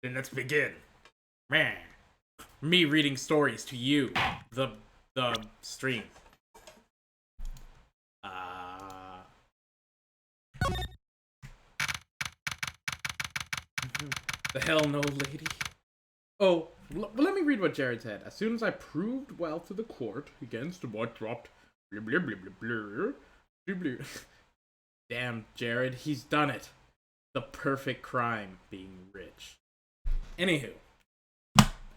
Then let's begin. Man, me reading stories to you, the stream. The hell no, lady. Oh, let me read what Jared said. As soon as I proved well to the court against what dropped blah blah blah blah blah blah blah. Damn, Jared, he's done it. The perfect crime, being rich. Anywho,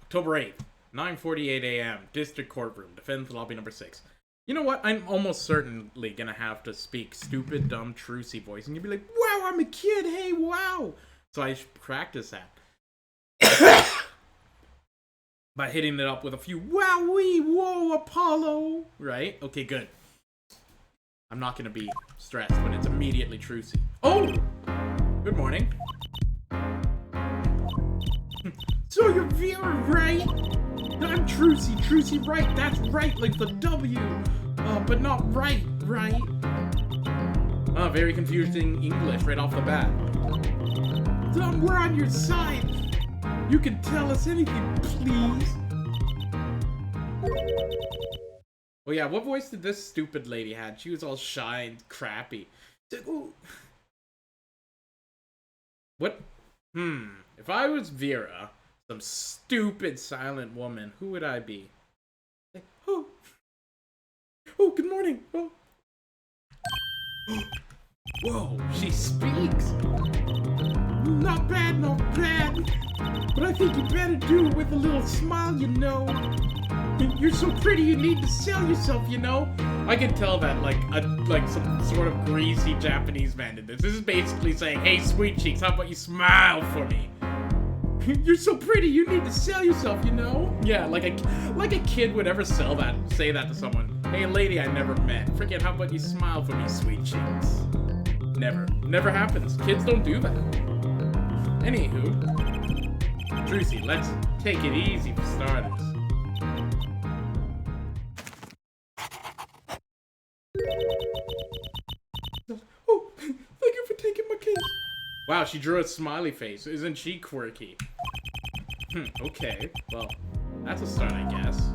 October 8th, 9:48 a.m., District Courtroom, Defense Lobby number 6. You know what? I'm almost certainly gonna have to speak stupid, dumb, trucy voice, and you'll be like, wow, I'm a kid, hey, wow! So I should practice that. By hitting it up with a few, wowee, whoa, Apollo! Right? Okay, good. I'm not gonna be stressed when it's immediately trucy. Oh! Good morning. So you're Vera, right? I'm Trucy, Trucy right, that's right, like the W. But not right, right? Very confusing English right off the bat. Tom, we're on your side. You can tell us anything, please. Oh yeah, what voice did this stupid lady have? She was all shy and crappy. What? If I was Vera, some stupid silent woman, who would I be? Like, oh, good morning. Oh. Whoa, she speaks. Not bad, not bad. But I think you better do it with a little smile, you know. You're so pretty, you need to sell yourself, you know. I can tell that like some sort of greasy Japanese man did this. This is basically saying, hey, sweet cheeks, how about you smile for me? You're so pretty, you need to sell yourself, you know? Yeah, like a kid would ever say that to someone. Hey, a lady I never met. Forget, how about you smile for me, sweet cheeks? Never happens. Kids don't do that. Anywho, Trucy, let's take it easy for starters. Oh, thank you for taking my case. Wow, she drew a smiley face. Isn't she quirky? Okay. Well, that's a start, I guess.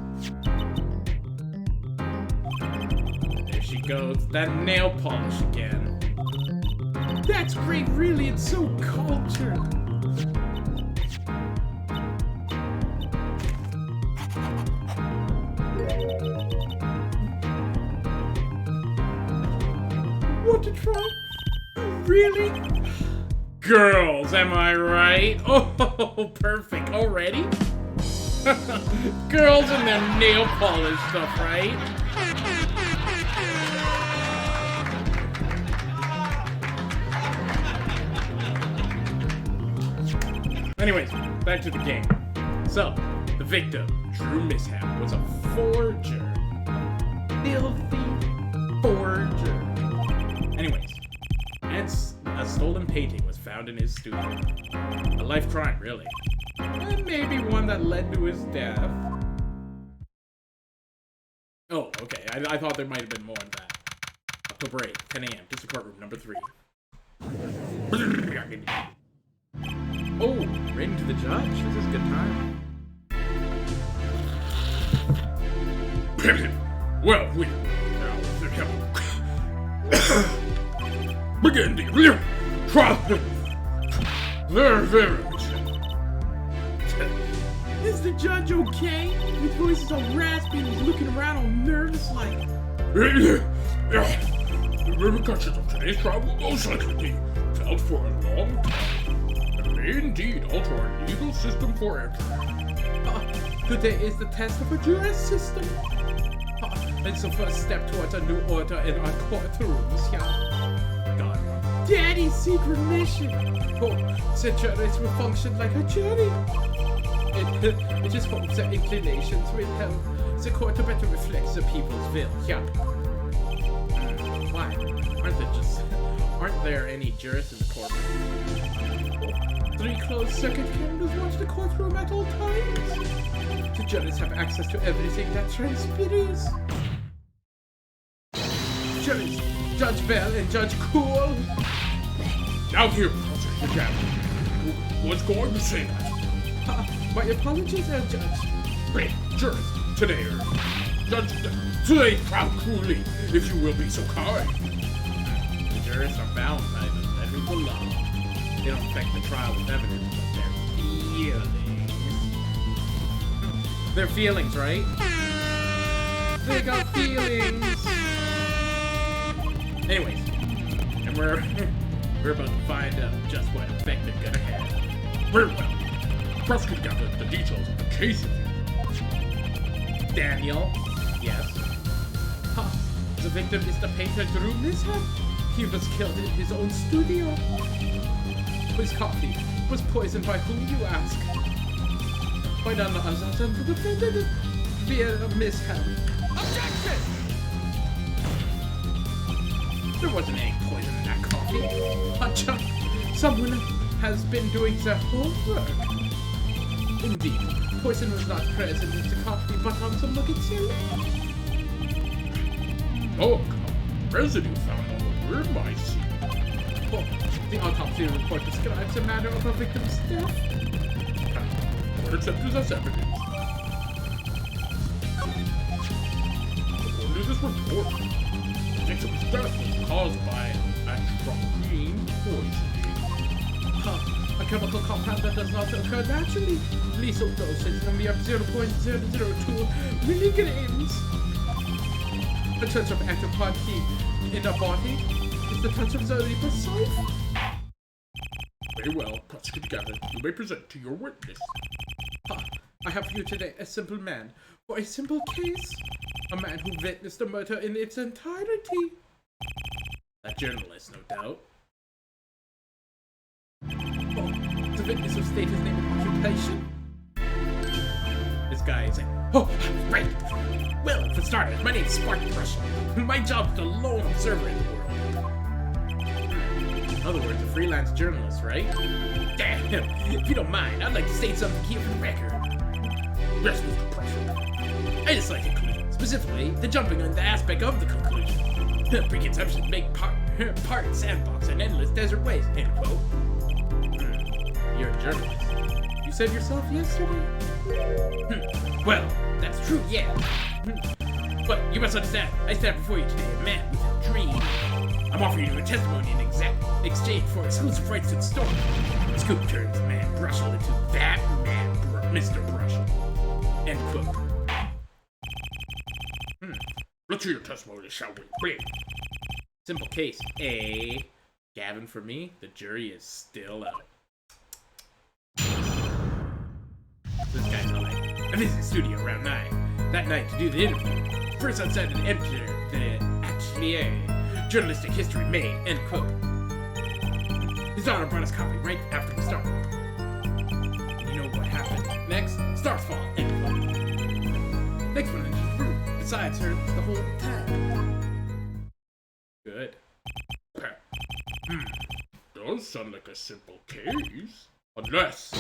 There she goes. That nail polish again. That's great, really. It's so cultured. Want to try? Really? Girls, am I right? Oh, perfect. Already? Girls and their nail polish stuff, right? Anyways, back to the game. So, the victim, Drew Mishap, was a forger. Filthy forger. Anyways, and a stolen painting was found in his studio. A life crime, really. And maybe one that led to his death. Oh, okay. I thought there might have been more than that. October 8th, 10 a.m., District Courtroom, number 3. Oh, rating to the judge. This is a good time. Well, we now begin the trial. Very. Is the judge okay? His voice is all raspy and he's looking around all nervous like. The repercussions of today's trial will most likely be felt for a long time. And may indeed alter our legal system forever. Today is the test of a justice system. It's the first step towards a new order in our courtrooms, yeah. God. Daddy's secret mission. Oh, the juries will function like a jury. It just hopes that inclinations will help the court to better reflect the people's will, yeah. Why? Aren't there any jurists in the courtroom? 3 closed-circuit cameras watch the courtroom at all times. The judges have access to everything that transpires. Judges, Judge Bell and Judge Cool. Now here, Prosecutor Gabbard. Was going to say that. My apologies, Judge. Great, jurors, today are judge today crown cruelly, if you will be so kind. The jurors are bound by the letter of the law. They don't affect the trial with evidence, but their feelings. Their feelings, right? They got feelings. Anyways, and we're about to find out just what effect they're gonna have. Very well. Prosecutor gathered the details of the case. Daniel. Yes. Huh. The victim is the painter Drew Mishap. He was killed in his own studio. His coffee was poisoned by whom, you ask? By none other than the defendant via a mishap. Objection! There wasn't any poison in that coffee. Hotcha. Someone has been doing their homework. Indeed, poison was not present in the coffee, but on some look-at-you. Oh, residue found on the room, I see. Oh, the autopsy report describes a manner of a victim's death. What accepted as evidence? According to this report, the victim's death was caused by atropine poisoning. Huh. A chemical compound that does not occur naturally. Lethal dosage of mere 0.002 milligrams. The touch of atropine in a body is the touch of the precise. Very well, Prosecutor Gavin, you may present to your witness. Huh. I have for you today a simple man for a simple case. A man who witnessed the murder in its entirety. A journalist, no doubt. Oh, the witness will state his name and occupation. This guy is like, oh, right. Well, for starters, my name's Spartan Russell. My job's the lone observer in the world. In other words, a freelance journalist, right? Damn, if you don't mind, I'd like to state something here for the record. Yes, Mr. Russell. I dislike conclusions, specifically the jumping on the aspect of the conclusion. Preconceptions make part sandbox and endless desert ways. End quote. You're a journalist. You said yourself yesterday? Well, that's true, yeah. But you must understand, I stand before you today a man with a dream. I'm offering you a testimony in exchange for exclusive rights to the story. Scoop turns man Brushel into that man, Mr. Brushel. End quote. Let's hear your testimony, shall we? Quick. Simple case. A. Gavin for me, the jury is still out. This guy's all like, I visited the studio around 9 that night to do the interview. First on set and editor, the xray, journalistic history made, end quote. His daughter brought us coffee right after we started. And you know what happened next? Stars fall, end quote. Next one into the room, besides her the whole time. Good. Does sound like a simple case. Unless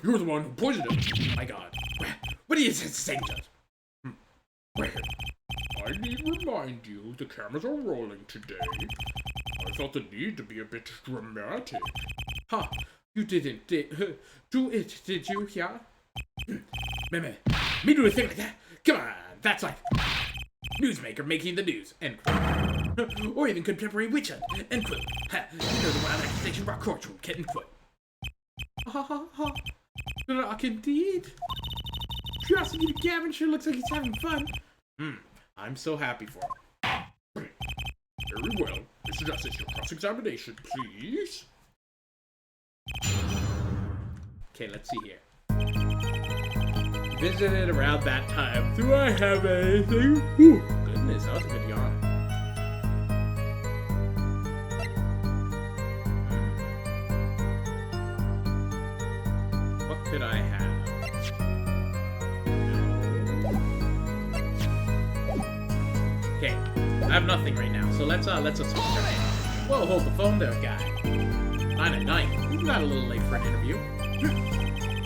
you're the one who poisoned him. My god. What do you say, Judge? Well, I need remind you the cameras are rolling today. I felt the need to be a bit dramatic. Huh. You didn't do it, did you? Yeah? Me do a thing like that? Come on. That's like newsmaker making the news. End quote. Or even contemporary witch hunt. End quote. Ha. You know the wild accusation rock courtroom. End quote. Ha ha ha. Rock indeed. Curiosity to Gavin sure looks like he's having fun. I'm so happy for him. Very well. Mr. Justice, your cross-examination, please. Okay, let's see here. Visited around that time. Do I have anything? Ooh, goodness, that was a good yawn. What could I have? Okay, I have nothing right now, so let's switch right. Whoa, hold the phone there, guy. 9 at night. You're not a little late for an interview.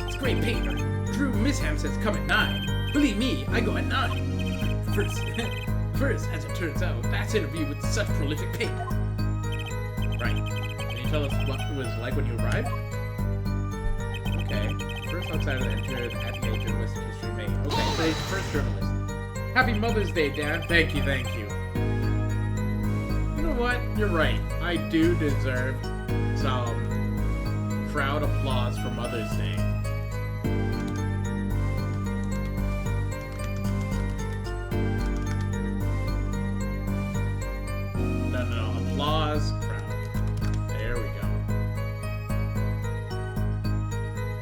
It's great paper. Drew Misham says come at 9. Believe me, I go at 9. First, as it turns out, that's an interview with such prolific paper. Right. Can you tell us what it was like when you arrived? Okay. first outsider to enter the Ateneo journalistic history made. Okay, today's first journalist. Happy Mother's Day, Dan. Thank you, thank you. You know what? You're right. I do deserve some crowd applause for Mother's Day. No. Applause, crowd. There we go.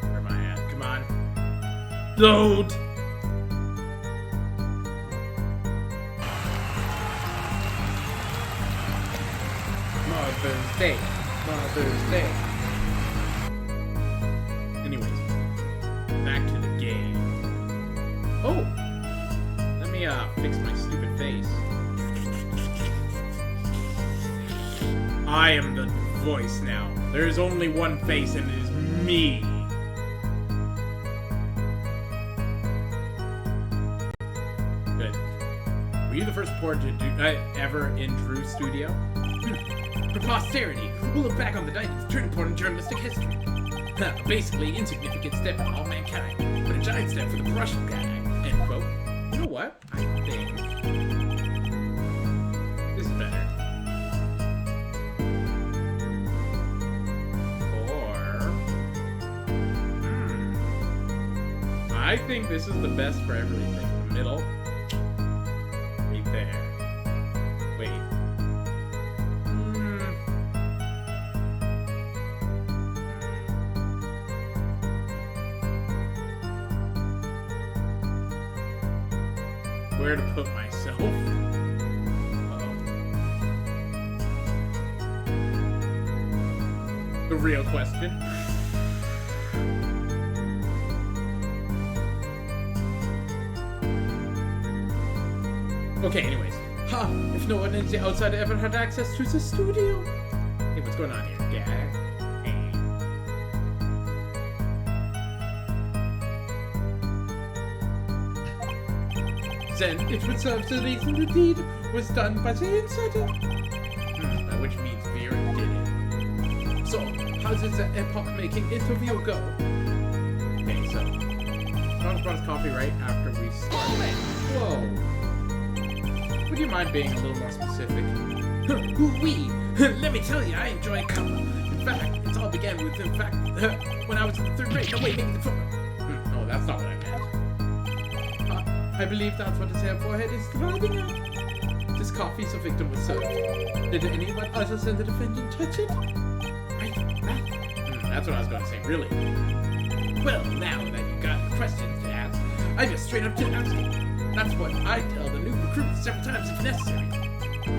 Where am I at? Come on. Load! Mother's Day. Mother's Day. Anyways, back to the game. Oh! Let me fix my stupid face. I am the voice now. There is only one face and it is me. Good. Were you the first reporter to do ever in Drew Studio? For posterity, we'll look back on the night as a turning point in journalistic history. Basically, insignificant step in all mankind, but a giant step for the Russian guy. End quote. You know what? I think this is better. I think this is the best for everything. The middle. Right there. Wait. Where to put myself? Uh-oh. The real question. Okay, anyways. If no one is outside ever had access to the studio. Hey, what's going on here? Yeah. Then it would serve the reason the deed was done by the insider. Which means Vera did it. So, how did the epoch-making interview go? Okay, so Sean brought us coffee right after we started. Whoa. Would you mind being a little more specific? Ooh-wee! Let me tell you, I enjoy color. In fact, it all began with, when I was in the 3rd grade. No, wait, maybe the 4th. No, that's not what I meant. I believe that's what his hair forehead is driving at. This coffee's a victim was served. Did anyone other than the defendant touch it? That's what I was going to say, really. Well, now that you got questions to ask, I just straight up to asking. That's what I tell the new recruits several times if necessary.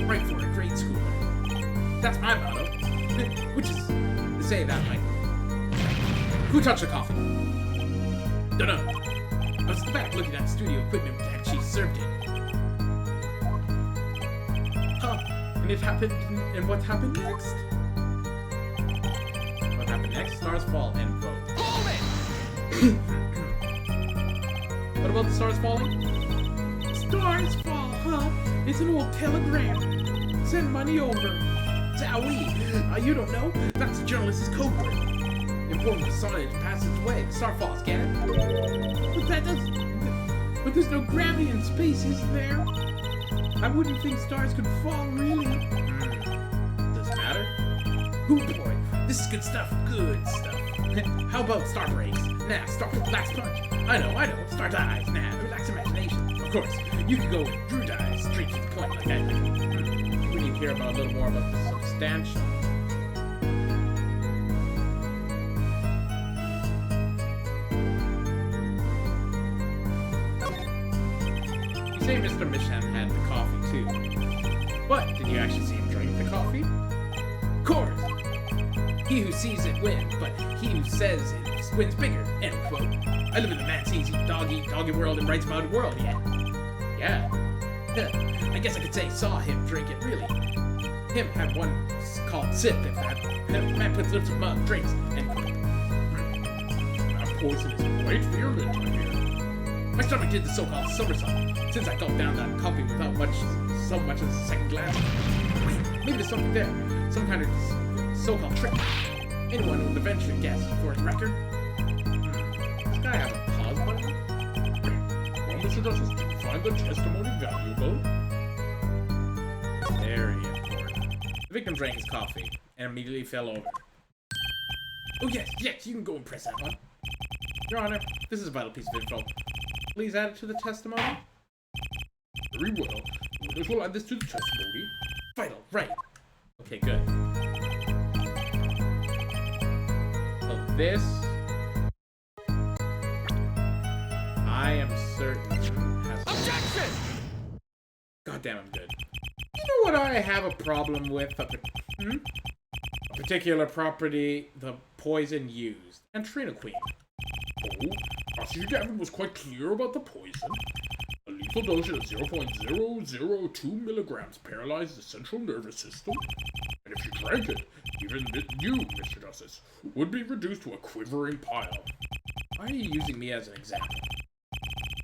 Right for a grade schooler. That's my motto. Which is to say that, like, who touched the coffee? Dunno. I was at the back looking at the studio equipment that she served it. And it happened, and what happened next? What happened next? Stars fall, end quote. What about the stars falling? Stars fall, huh? It's an old telegram. Send money over. Zowie! You don't know? That's the journalist's code word. Important the sonnet passes away. The star falls, get it? But there's no gravity in space, is there? I wouldn't think stars could fall, really. Doesn't matter. Ooh boy, this is good stuff. Good stuff. How about star breaks? Nah, star last punch. I know. Star dies. Nah, relax imagination. Of course, you could go with Drew dies straight to the point like that. We need to hear about a little more about the substantial. You say Mr. Misham had the coffee too. What? Did you actually see him drink the coffee? Of course. He who sees it wins, but he who says it wins bigger. End quote. I live in the man-eat doggy world and writes about the world, yeah. I guess I could say saw him drink it, really. Him had one called sip, if that. Man puts lips in mug, drinks, end quote. That poison is quite virulent, my dear. My stomach did the so-called somersault, since I gulped down that coffee without so much as a second glass. Wait, maybe there's something there. Some kind of so-called trick. Anyone with a venture guess for his record? think I have a pause button? Well, Mr. Justice, do you find the testimony valuable? Very important. The victim drank his coffee and immediately fell over. Oh yes, yes, you can go and press that one. Your Honor, this is a vital piece of info. Please add it to the testimony. Very well. Witness will add this to the testimony. Vital, right. Okay, good. So this... I am certain has... Objection! God damn, I'm good. You know what I have a problem with? A particular property, the poison used. And Queen. Oh, Prosecutor Gavin was quite clear about the poison. A lethal dose of 0.002 milligrams paralyzes the central nervous system. And if you drank it, even you, Mr. Justice, would be reduced to a quivering pile. Why are you using me as an example?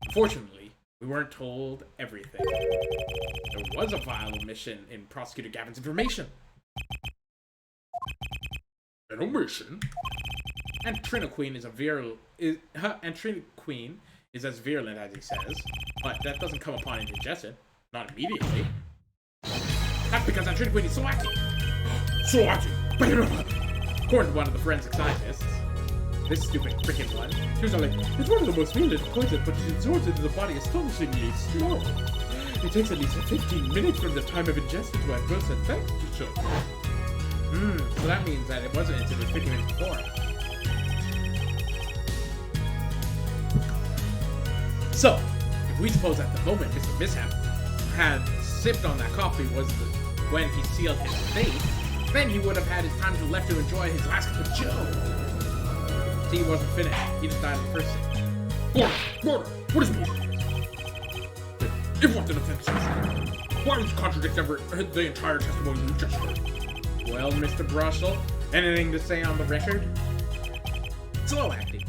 Unfortunately, we weren't told everything. There was a vile omission in Prosecutor Gavin's information. An omission? And Queen is Queen is as virulent as he says, but that doesn't come upon indigestion. Not immediately. That's because that Queen is so active. So active! According to one of the forensic scientists, this stupid frickin' one, he was like, it's one of the most virulent poisons, but it absorbs into the body astonishingly slow. It takes at least 15 minutes from the time of ingestion to adverse effects to show. So that means that it wasn't until 50 minutes before. So, if we suppose at the moment Mr. Mishap had sipped on that coffee when he sealed his fate, then he would have had his time to left to enjoy his last cup of Joe. See, he wasn't finished. He just died in the first sip. Murder! What is murder? It wasn't an offense. Why did you contradict the entire testimony you just heard? Well, Mr. Brussel, anything to say on the record? Slow acting.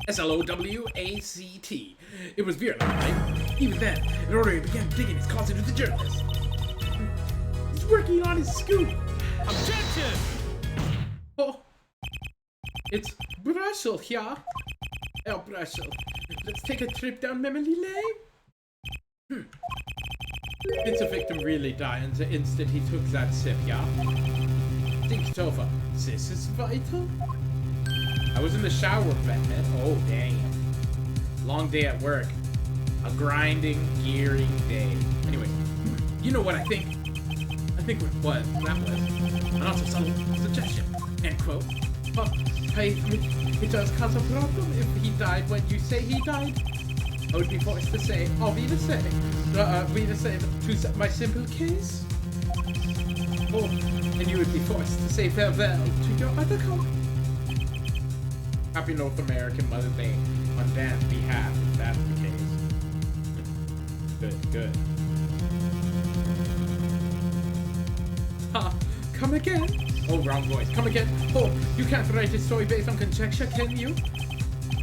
SLOWACT. It was virulent, right? Even then, in order he began digging his claws into the journalist. He's working on his scoop. Objection! Oh, it's Brussel here. Oh, Brussel. Let's take a trip down memory lane. Did the victim really die in the instant he took that sip, yeah? Think it over. This is vital. I was in the shower, Batman. Oh, dang. Long day at work. A grinding, gearing day. Anyway, you know what I think? I think what that was. An also subtle suggestion. End quote. But it does cause a problem if he died when you say he died. I would be forced to say, oh, we to say to my simple case. Oh, and you would be forced to say farewell to your other call. Happy North American Mother's Day on Dan's behalf, if that's the case. Good, good. Ha! Come again? Oh, wrong voice. Come again? Oh, you can't write a story based on conjecture, can you?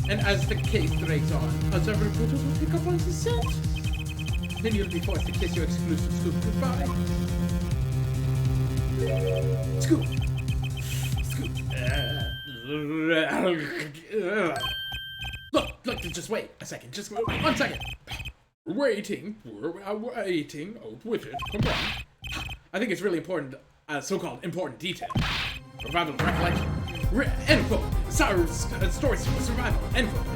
And as the case drags on, other reporters will pick up on the scent. Then you'll be forced to kiss your exclusive scoop goodbye. Scoop! Scoop! Look, just wait a second. Just 1 second. Waiting. We're waiting. Out with it. Come on. I think it's really important, so-called important detail. Revival of recollection. End quote. Sorry, story survival. End quote.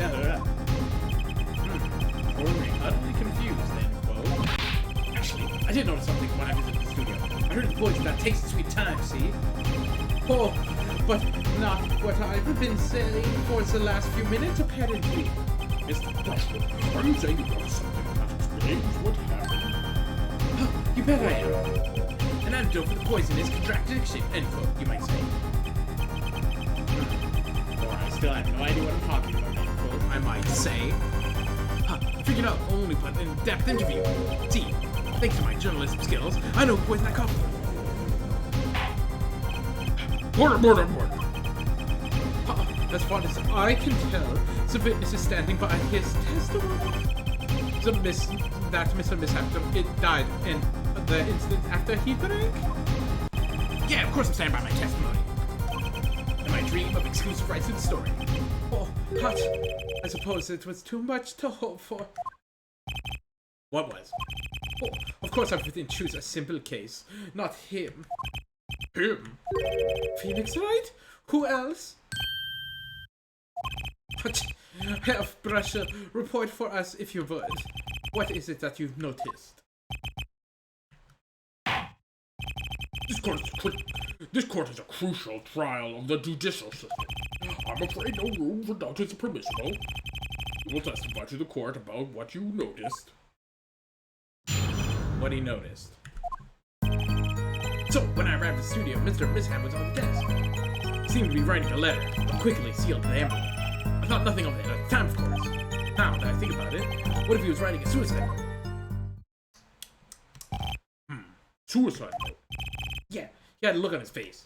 Utterly confused. End quote. Actually, I did notice something when I visited the studio. I heard the boys about Taste Sweet Time, see? Oh, but not what I've been saying for the last few minutes, apparently. Mr. Bushel, are you saying you got something that explains what happened? You bet I am. An antidote for the poison is contradiction, end quote, you might say. Or I still have no idea what I'm talking about, end quote, I might say. Figured out only but in-depth interview. See, thanks to my journalism skills, I know who poisoned that coffee. Murder. As far as I can tell, the witness is standing by his testimony. That Mr. Mishap, it died in the instant after he drank? Yeah, of course I'm standing by my testimony. Am I dream of exclusive rights to the story. Oh, but I suppose it was too much to hope for. What was? Oh, of course I wouldn't choose a simple case. Not him. Him? Phoenix, right? Who else? But have Brusher report for us if you would. What is it that you've noticed? This court is a crucial trial of the judicial system. I'm afraid no room for doubt is permissible. You will testify to the court about what you noticed. What he noticed. So, when I arrived at the studio, Mr. Misham was on the desk. He seemed to be writing a letter, but quickly sealed the envelope. I thought nothing of it at the time, of course. Now that I think about it, what if he was writing a suicide note? Suicide note? Yeah, he had a look on his face.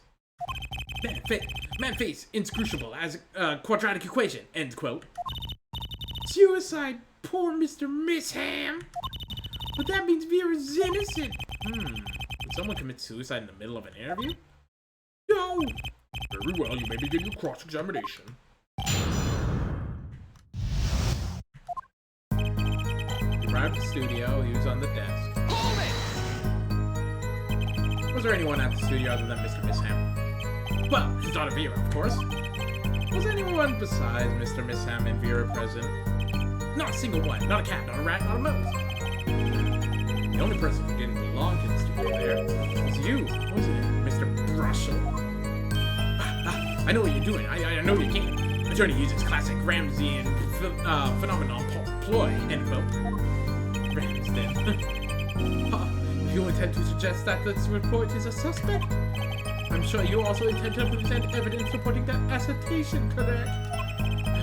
Man face inscrutable as a quadratic equation, end quote. Suicide, poor Mr. Misham. But that means Vera's innocent. Did someone commit suicide in the middle of an interview? No! Very well, you may begin your cross-examination. He arrived at the studio, he was on the desk. Hold it! Was there anyone at the studio other than Mr. Misham? Well, his daughter Vera, of course. Was anyone besides Mr. Misham and Vera present? Not a single one. Not a cat, not a rat, not a mouse. The only person who didn't belong to the studio there was you, wasn't it, Mr. Russell? I know what you're doing. I know your game. Attorney uses classic Ramsey phenomenon ploy, end quote. Ramsden. If you intend to suggest that this report is a suspect, I'm sure you also intend to present evidence supporting that assertion, correct?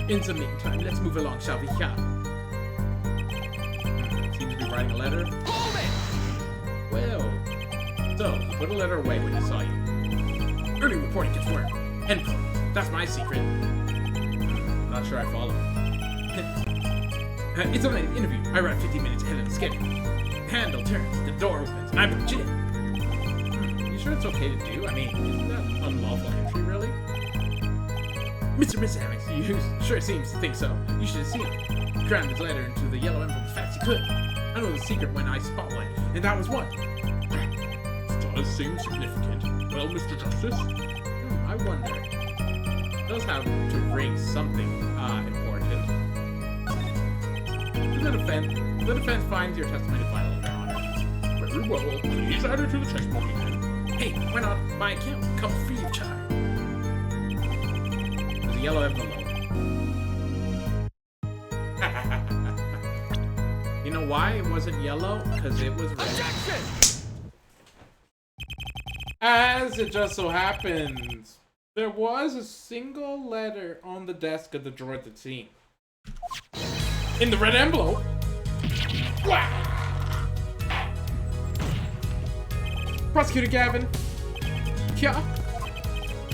In the meantime, let's move along, shall we? Seems to be writing a letter. Hold it! Well, so, you put a letter away when he saw you. Early reporting gets work. End quote. That's my secret. Not sure I follow. It's only an interview. I arrived 15 minutes ahead of the schedule. The handle turns, the door opens, and I'm legit. You sure it's okay to do? I mean, isn't that unlawful entry, really? Mr. Misham, you sure seems to think so. You should have seen him. He crammed his letter into the yellow envelope as fast as he could. I know the secret when I spot one, and that was one. This does seem significant. Well, Mr. Justice? I wonder. It does have to ring something important. The defense finds your testimony final, Your Honor. Very well. Please add it to the textbook again. Hey, why not my account? Come free of charge. There's a yellow envelope. You know why it wasn't yellow? Because it was red. Objection! As it just so happens, there was a single letter on the desk of the drawer at the scene. In the red envelope. Prosecutor Gavin. Yeah.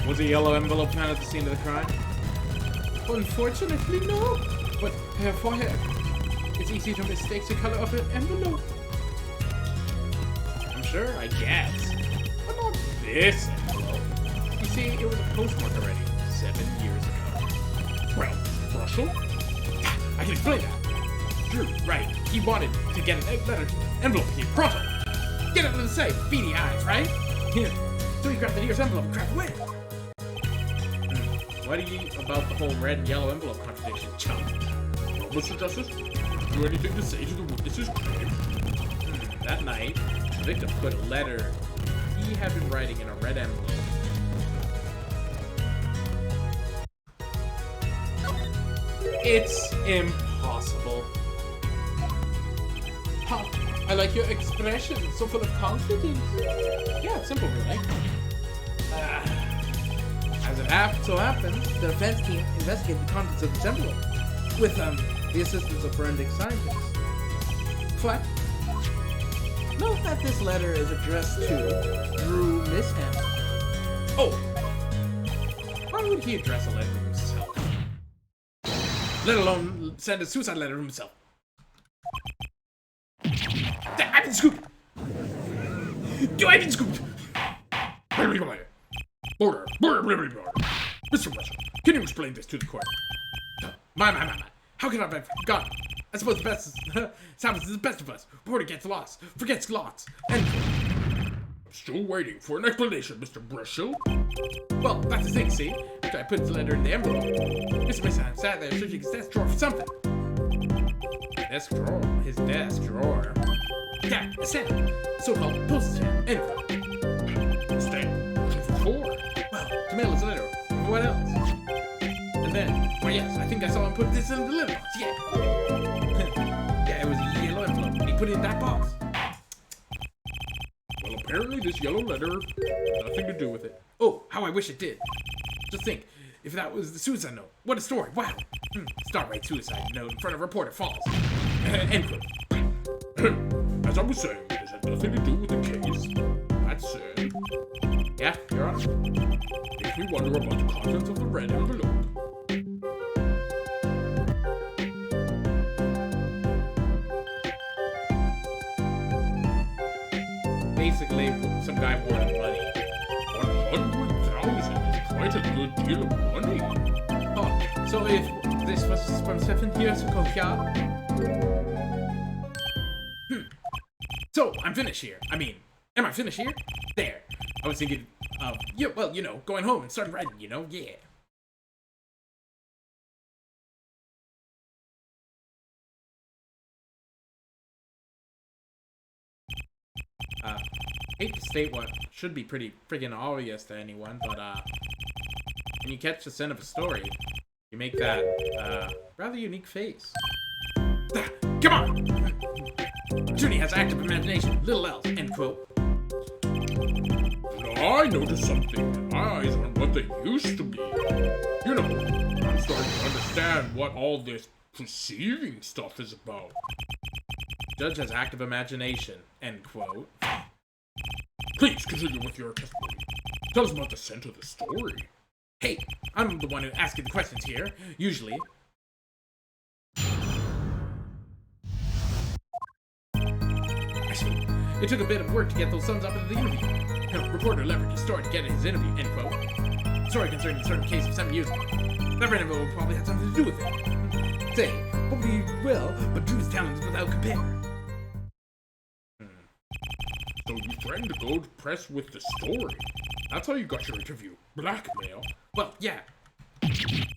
Was a yellow envelope found at the scene of the crime? Unfortunately, no. But hair for hair. It's easy to mistake the color of an envelope. I'm sure, I guess. But not this envelope. You see, it was a postmark already 7 years ago. Well, Russell? I can explain that. Drew, right. He wanted to get an letter envelope here. Pronto! Get it to the safe. Beady eyes, right? Here. So he grabbed the nearest envelope and cracked away. What do you about the whole red and yellow envelope contradiction, chump? Well, Mr. Justice, have you anything to say to the witness's claim? That night, the victim put a letter he had been writing in a red envelope. It's impossible. Huh. I like your expression, so full of confidence. Yeah, it's simple, really. As it so happens, the defense team investigated the contents of this envelope with the assistance of forensic scientists. What? Note that this letter is addressed to Drew Misham. Oh! Why would he address a letter to himself? Let alone send a suicide letter to himself. I've been scooped! I've been scooped! Order! Mr. Russell, can you explain this to the court? My. How can I have forgotten? I suppose the best Samus is the best of us. Reporter gets lost, forgets lots, and... I'm still waiting for an explanation, Mr. Brushel. Well, that's the thing, see? After I put his letter in the envelope, Mr. Mason sat there searching his desk drawer for something. His desk drawer. Yeah, a stamp. So-called postage stamp. Stamp. Looking for 4. Well, to mail his letter. What else? And then, well, yes, I think I saw him put this in the litter box. Yeah. Yeah, it was a yellow envelope, and he put it in that box. Well, apparently this yellow letter has nothing to do with it. Oh, how I wish it did. Just think, if that was the suicide note, what a story, wow. Start-right suicide note in front of reporter falls. End quote. As I was saying, this has nothing to do with the case. That said, Yeah, Your Honor. makes me wonder about the contents of the red envelope. Basically, some guy wanted money. 100,000 is quite a good deal of money. Oh, so if this was from 7 years ago, yeah? So, I'm finished here. I mean, am I finished here? There. I was thinking of, yeah, well, you know, going home and starting writing, you know? Yeah. Hate to state what should be pretty friggin' obvious to anyone, but, when you catch the scent of a story, you make that, rather unique face. Come on! Junie has active imagination, little else, end quote. Now I noticed something. My eyes aren't what they used to be. You know, I'm starting to understand what all this perceiving stuff is about. Judge has active imagination, end quote. Please continue with your testimony. Tell us about the scent of the story. Hey, I'm the one who asking the questions here, usually. Actually, it took a bit of work to get those sums up in the interview. Reporter leveraged his story to get his interview, end quote. Story concerning a certain case of 7 years ago. That random will probably had something to do with it. Say, hopefully well, but Drew's talent is without compare. So you threatened to go to press with the story. That's how you got your interview. Blackmail. Well, yeah.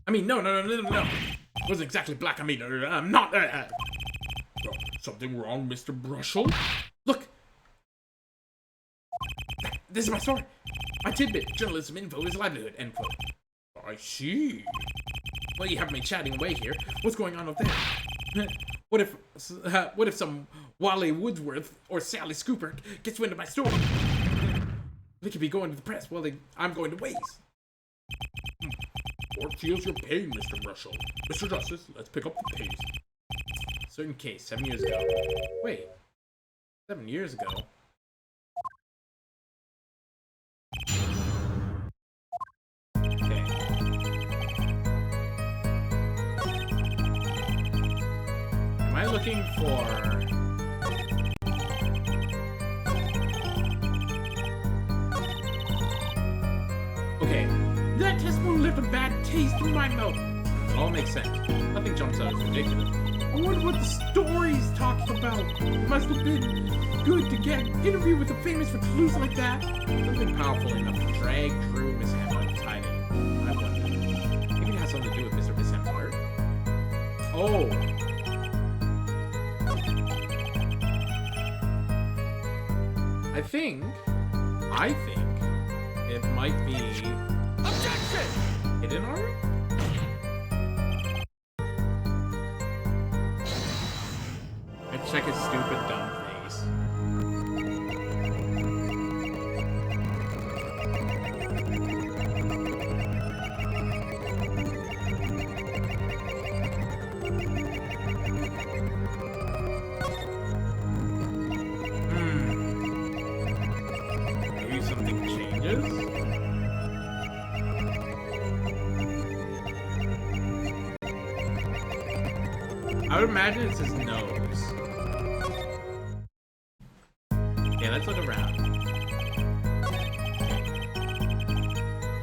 I mean, no. It wasn't exactly black. I mean, I'm not. Well, something wrong, Mr. Brushel? Look. This is my story. My tidbit. Journalism info is livelihood, end quote. I see. Well, you have me chatting away here. What's going on up there? What if some Wally Woodsworth or Sally Scooper gets wind of my story? They could be going to the press while I'm going to waste. Court feels your pain, Mr. Brushel. Mr. Justice, let's pick up the pace. Certain case, 7 years ago. Wait. 7 years ago? Okay. Am I looking for... Okay. That testimony left a bad taste in my mouth. It all makes sense. Nothing jumps out as ridiculous. I wonder what the story's talking about. It must have been good to get an interview with a famous recluse like that. Something powerful enough to drag Drew Miss Hemhart tiny. I wonder. Maybe it has something to do with Mr. Miss Hemhart. Oh. I think it might be... Objection! Hidden art? Check his stupid dumb face. Maybe something changes? I would imagine it's his nose. Okay, let's look around.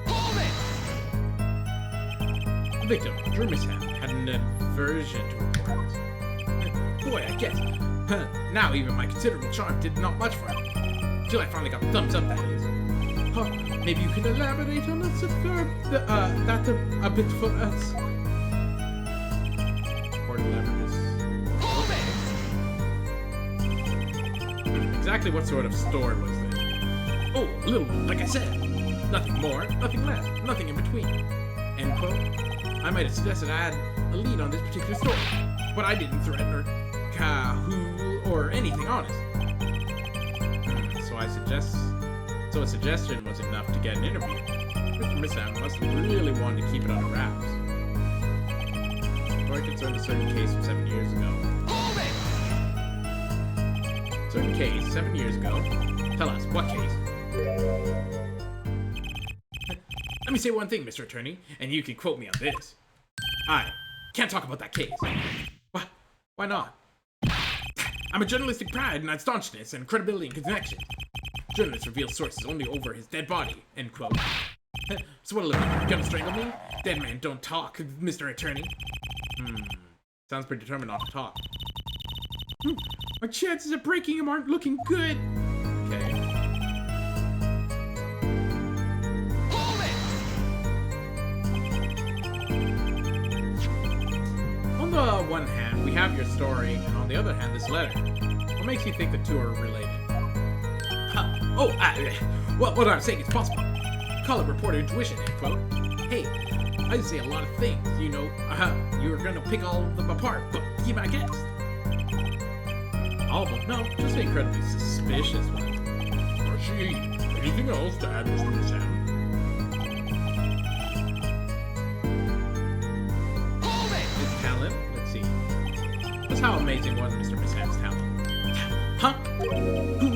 Hold it! victim, Drew Mishap, had an aversion to reporters. Boy, I guess. Now even my considerable charm did not much for him. Till I finally got the thumbs up, that is. Maybe you can elaborate on that a bit for us. Report leverages. Exactly what sort of store was this? Oh, a little one, like I said. Nothing more, nothing less, nothing in between. End quote. I might have suggested I had a lead on this particular store, but I didn't threaten or kahoo or anything honest. So a suggestion was enough to get an interview. Mr. Mishap must have really wanted to keep it under wraps. Story concerned a certain case from 7 years ago. Certain case, 7 years ago. Tell us, what case? Let me say one thing, Mr. Attorney, and you can quote me on this. I can't talk about that case. Why not? I'm a journalistic pride in staunchness and credibility and connection. Journalist reveals sources only over his dead body, end quote. So what'll it be? Gonna strangle me? Dead man don't talk, Mr. Attorney. Sounds pretty determined not to talk. My chances of breaking him aren't looking good. Okay. On the one hand, we have your story, and on the other hand, this letter. What makes you think the two are related? Well, what I'm saying is possible. Call it reporter intuition, end quote. Hey, I say a lot of things, you know. You were gonna pick all of them apart, but be my guest. All of them? No, just the incredibly suspicious ones. Archie, anything else to add, Mr. Mishap? His talent? Let's see. Just how amazing was Mr. Mishap's talent? Huh?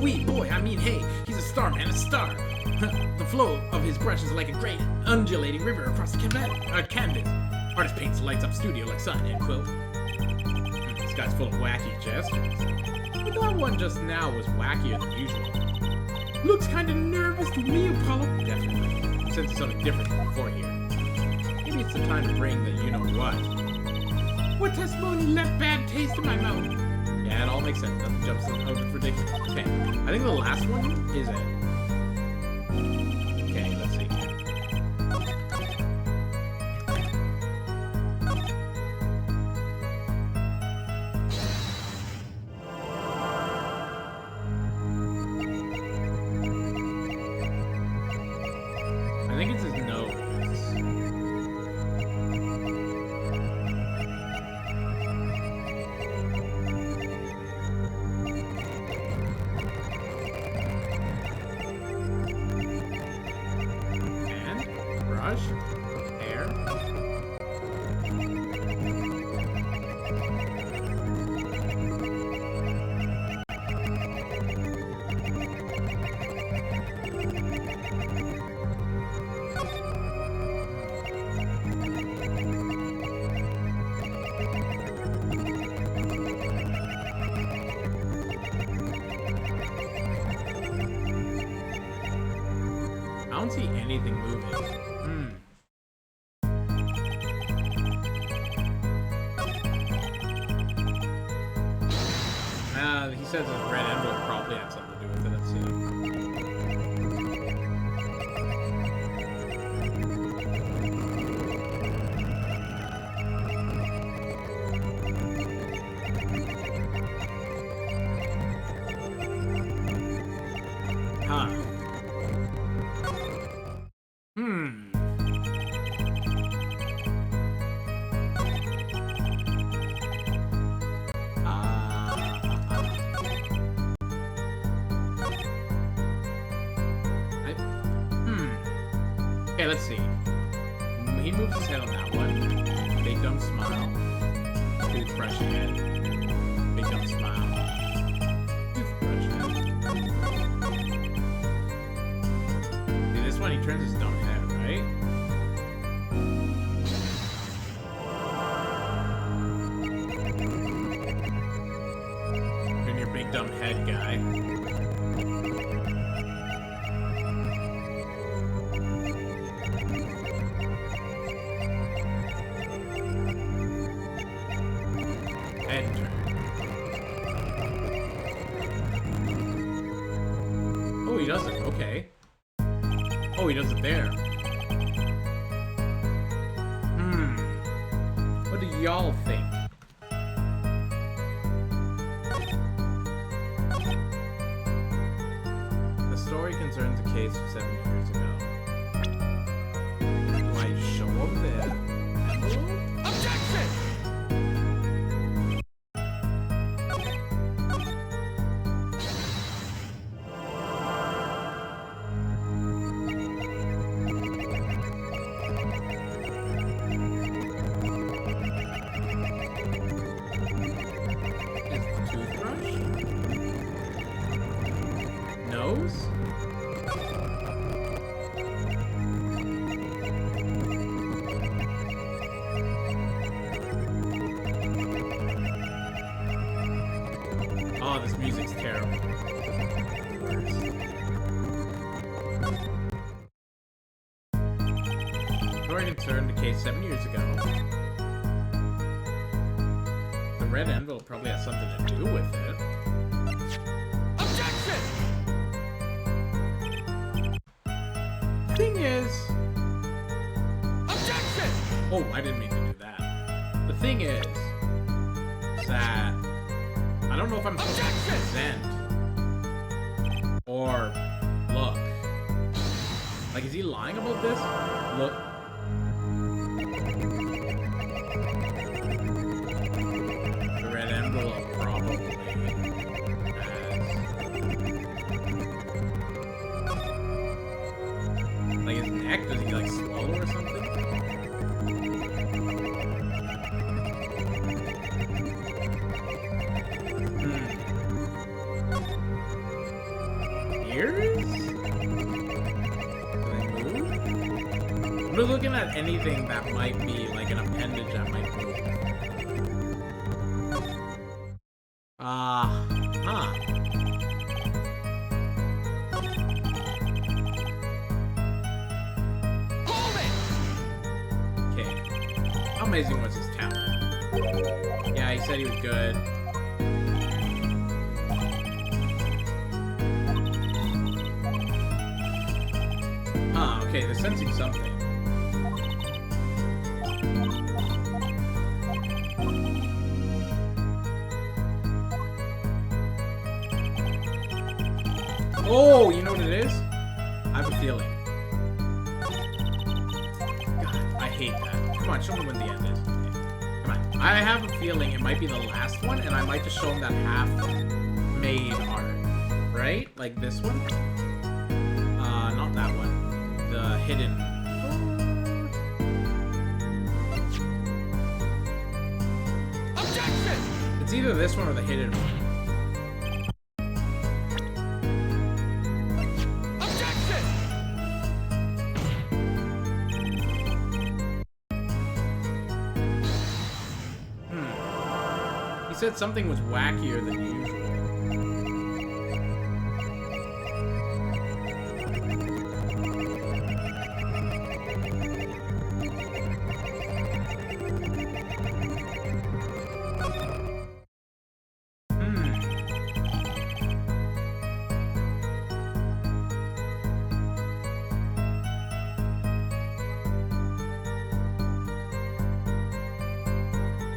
Wee boy, I mean, hey, he's a star, man, a star. The flow of his brush is like a great undulating river across the canvas. Artist paints lights up studio like sun, end quote. This guy's full of wacky gestures. But that one just now was wackier than usual. Looks kinda nervous to me, Apollo. Definitely. Sense something different than before here. Maybe it's the time to bring the you-know-what. What testimony left bad taste in my mouth? Yeah, it all makes sense. Nothing jumps out of ridiculous. Okay, I think the last one is it. Okay, let's see. I think it's his nose. Hair. I don't see anything moving. He says his red envelope probably had something to do with it. Let's see. Okay, let's see. He moves his head on that one. Big dumb smile. Toothbrush head. Big dumb smile. Toothbrush head. See, this one, he turns his dumb head, right? Turn your big dumb head, guy. he does it there. What do y'all think? The story concerns a case of 7 years ago. Do I show him the envelope? Objection! Is the toothbrush? Nose? Oh, this music's terrible. Story concerned the case 7 years ago. The red envelope probably has something to do with it. Objection! Thing is... Objection! Oh, I didn't mean to do that. The thing is that I don't know if I'm supposed to present or look. Like, is he lying about this? Look. The red envelope probably has... Like, his neck? Does he, like, swallow or something? Ears? Do they move? I'm just looking at anything that might be like an appendage that might move. Huh. Hold it! Okay. How amazing was his talent? Yeah, he said he was good. Okay, they're sensing something. Oh, you know what it is? I have a feeling. God, I hate that. Come on, show me when the end is. Okay. Come on. I have a feeling it might be the last one, and I might just show him that half-made art. Right? Like this one? Not that one. The hidden. Objection! It's either this one or the hidden one. Objection! He said something was wackier than usual.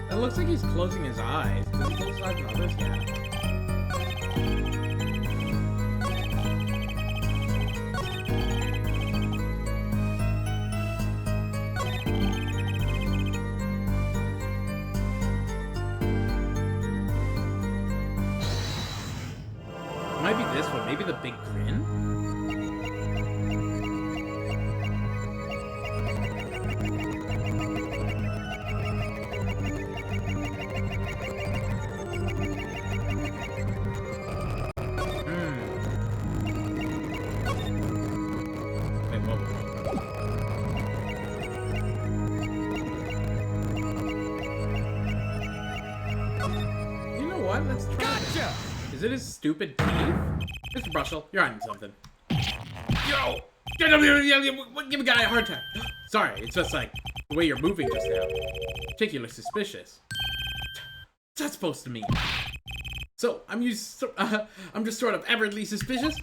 It looks like he's closing his eyes. Does he close his eyes in others? Yeah. It might be this one. Maybe the big grin? Let's try Gotcha! Is it his stupid teeth? Mr. Brushel, you're hiding something. Yo! Give a guy a heart attack. Sorry, it's just like the way you're moving just now. Jake, you look suspicious. What's that supposed to mean? So, I'm just sort of aberrantly suspicious?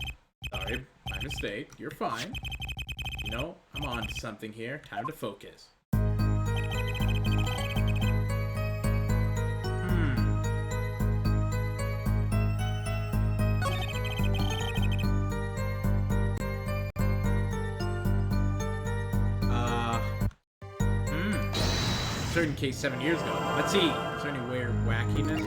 Sorry, my mistake. You're fine. You know, I'm on to something here. Time to focus. Certain case 7 years ago. Let's see. Is there any weird wackiness?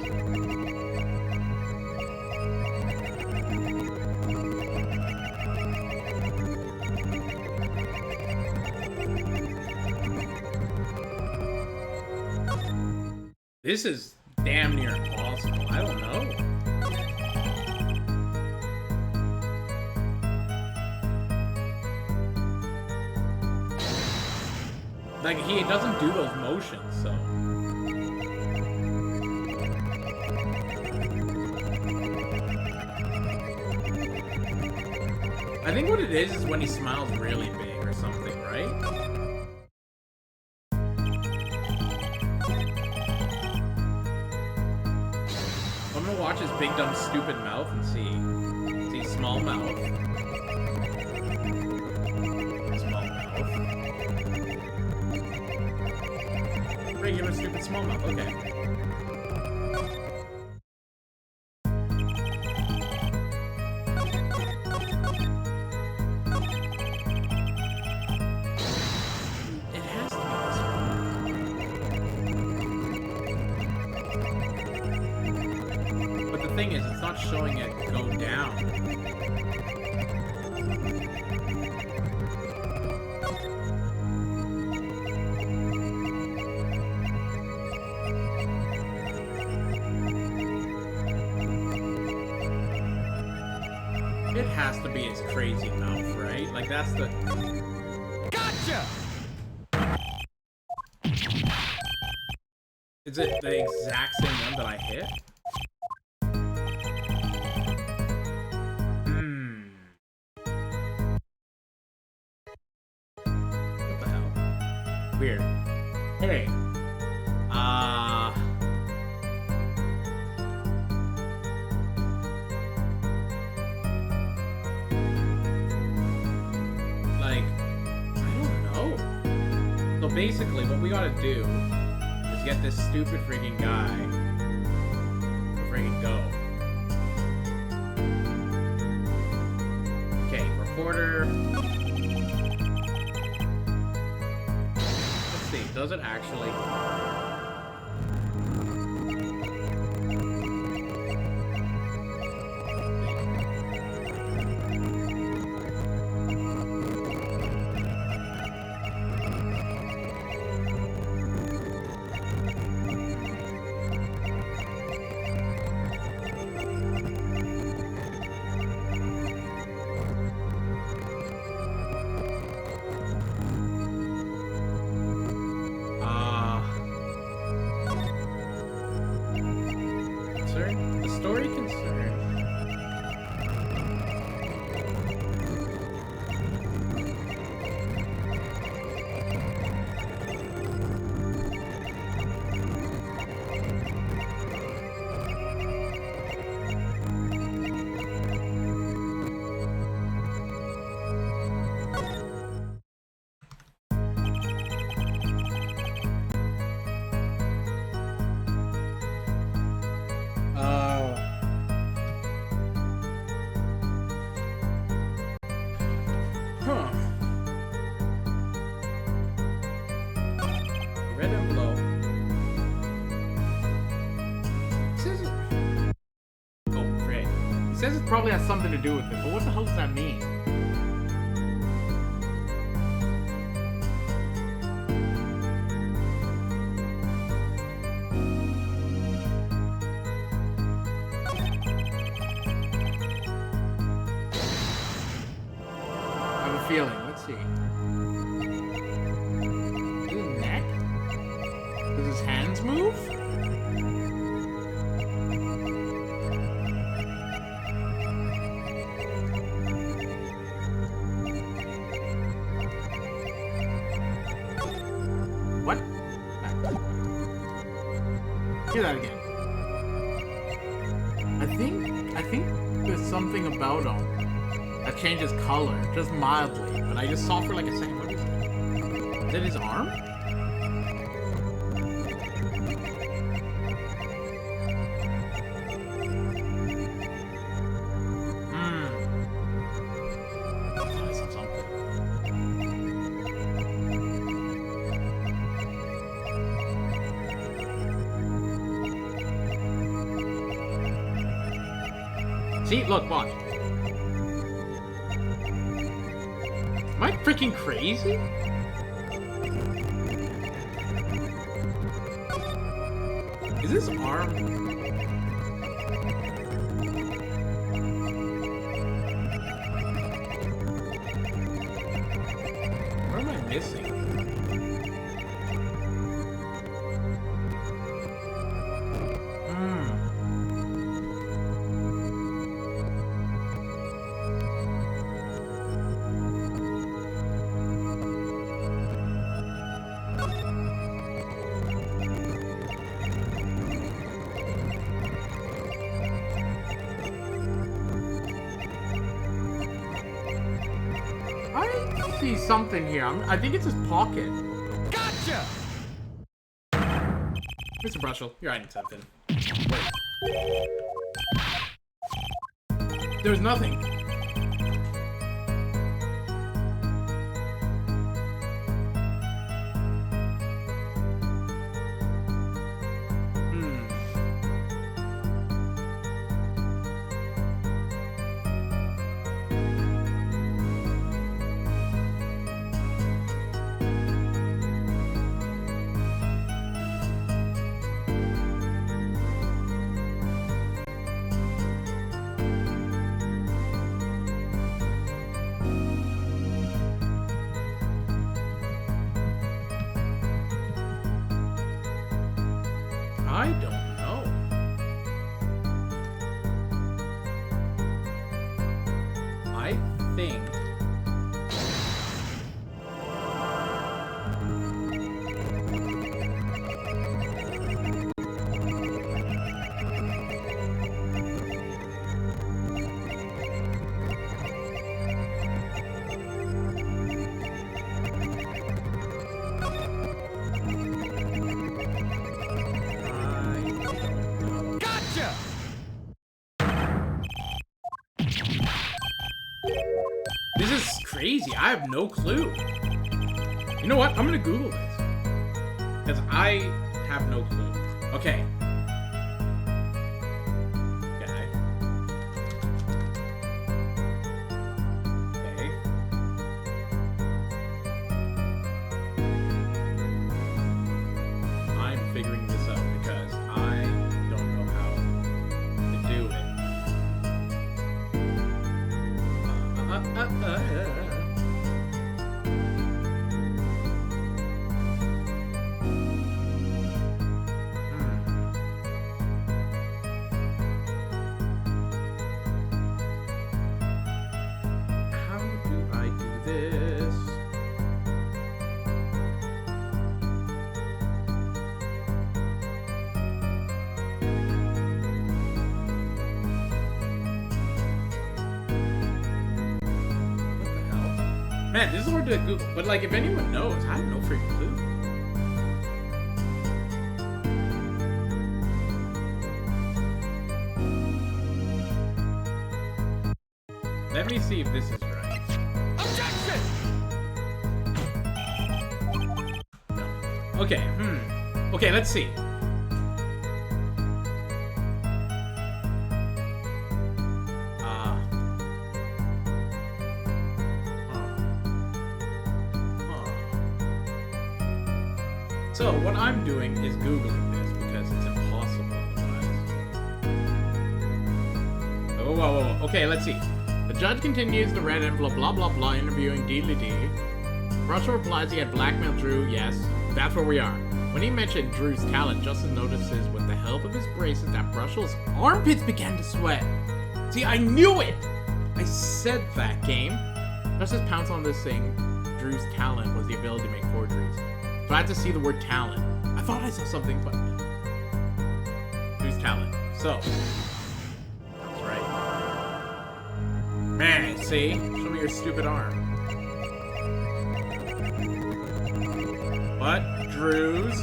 This is damn near impossible. I don't know. Like, he doesn't do those motions, so... I think what it is when he smiles really big or something, right? I'm gonna watch his big, dumb, stupid mouth and see. See, small mouth. Regular stupid smallmouth, okay. It has to be this one. But the thing is, it's not showing it go down. It has to be his crazy mouth, right? Like, that's the... Gotcha! Is it the exact same one that I hit? What the hell? Weird. Hey. Basically, what we gotta do is get this stupid freaking guy to freaking go. Okay, reporter. Let's see, does it actually... The story concern. Red envelope. It says it... Oh, great. It says it probably has something to do with it, but what the hell does that mean? I have a feeling. Let's see. Does his hands move? What? Hear that again. I think there's something about him That changes color, just mildly. But I just saw for like a second. What is that? Is it his arm? I saw something. See, look, watch. Am I freaking crazy? Is this arm? What am I missing? I see something here. I think it's his pocket. Gotcha! Mr. Brushel, you're hiding something. Wait. There's nothing. I don't know. I think... This is crazy. I have no clue. You know what? I'm gonna Google this. Because I have no clue. Okay. Okay. Okay. I'm figuring this out because I don't know how to do it. How do I do this? Man, this is hard to Google, but like, if anyone knows, I have no freaking clue. Let me see if this is right. Objection! No. Okay, Okay, let's see. So, what I'm doing is Googling this because it's impossible otherwise. Oh, whoa. Okay, let's see. The judge continues the red envelope, blah, blah, blah, interviewing D. Russell replies he had blackmailed Drew. Yes, that's where we are. When he mentioned Drew's talent, Justice notices with the help of his braces that Russell's armpits began to sweat. See, I knew it! I said that, game. Justice pounced on this thing. Drew's talent was the ability to make forgeries. So I had to see the word talent. I thought I saw something, but... Drew's talent. So... That's right. Man, see? Show me your stupid arm. What? Drew's?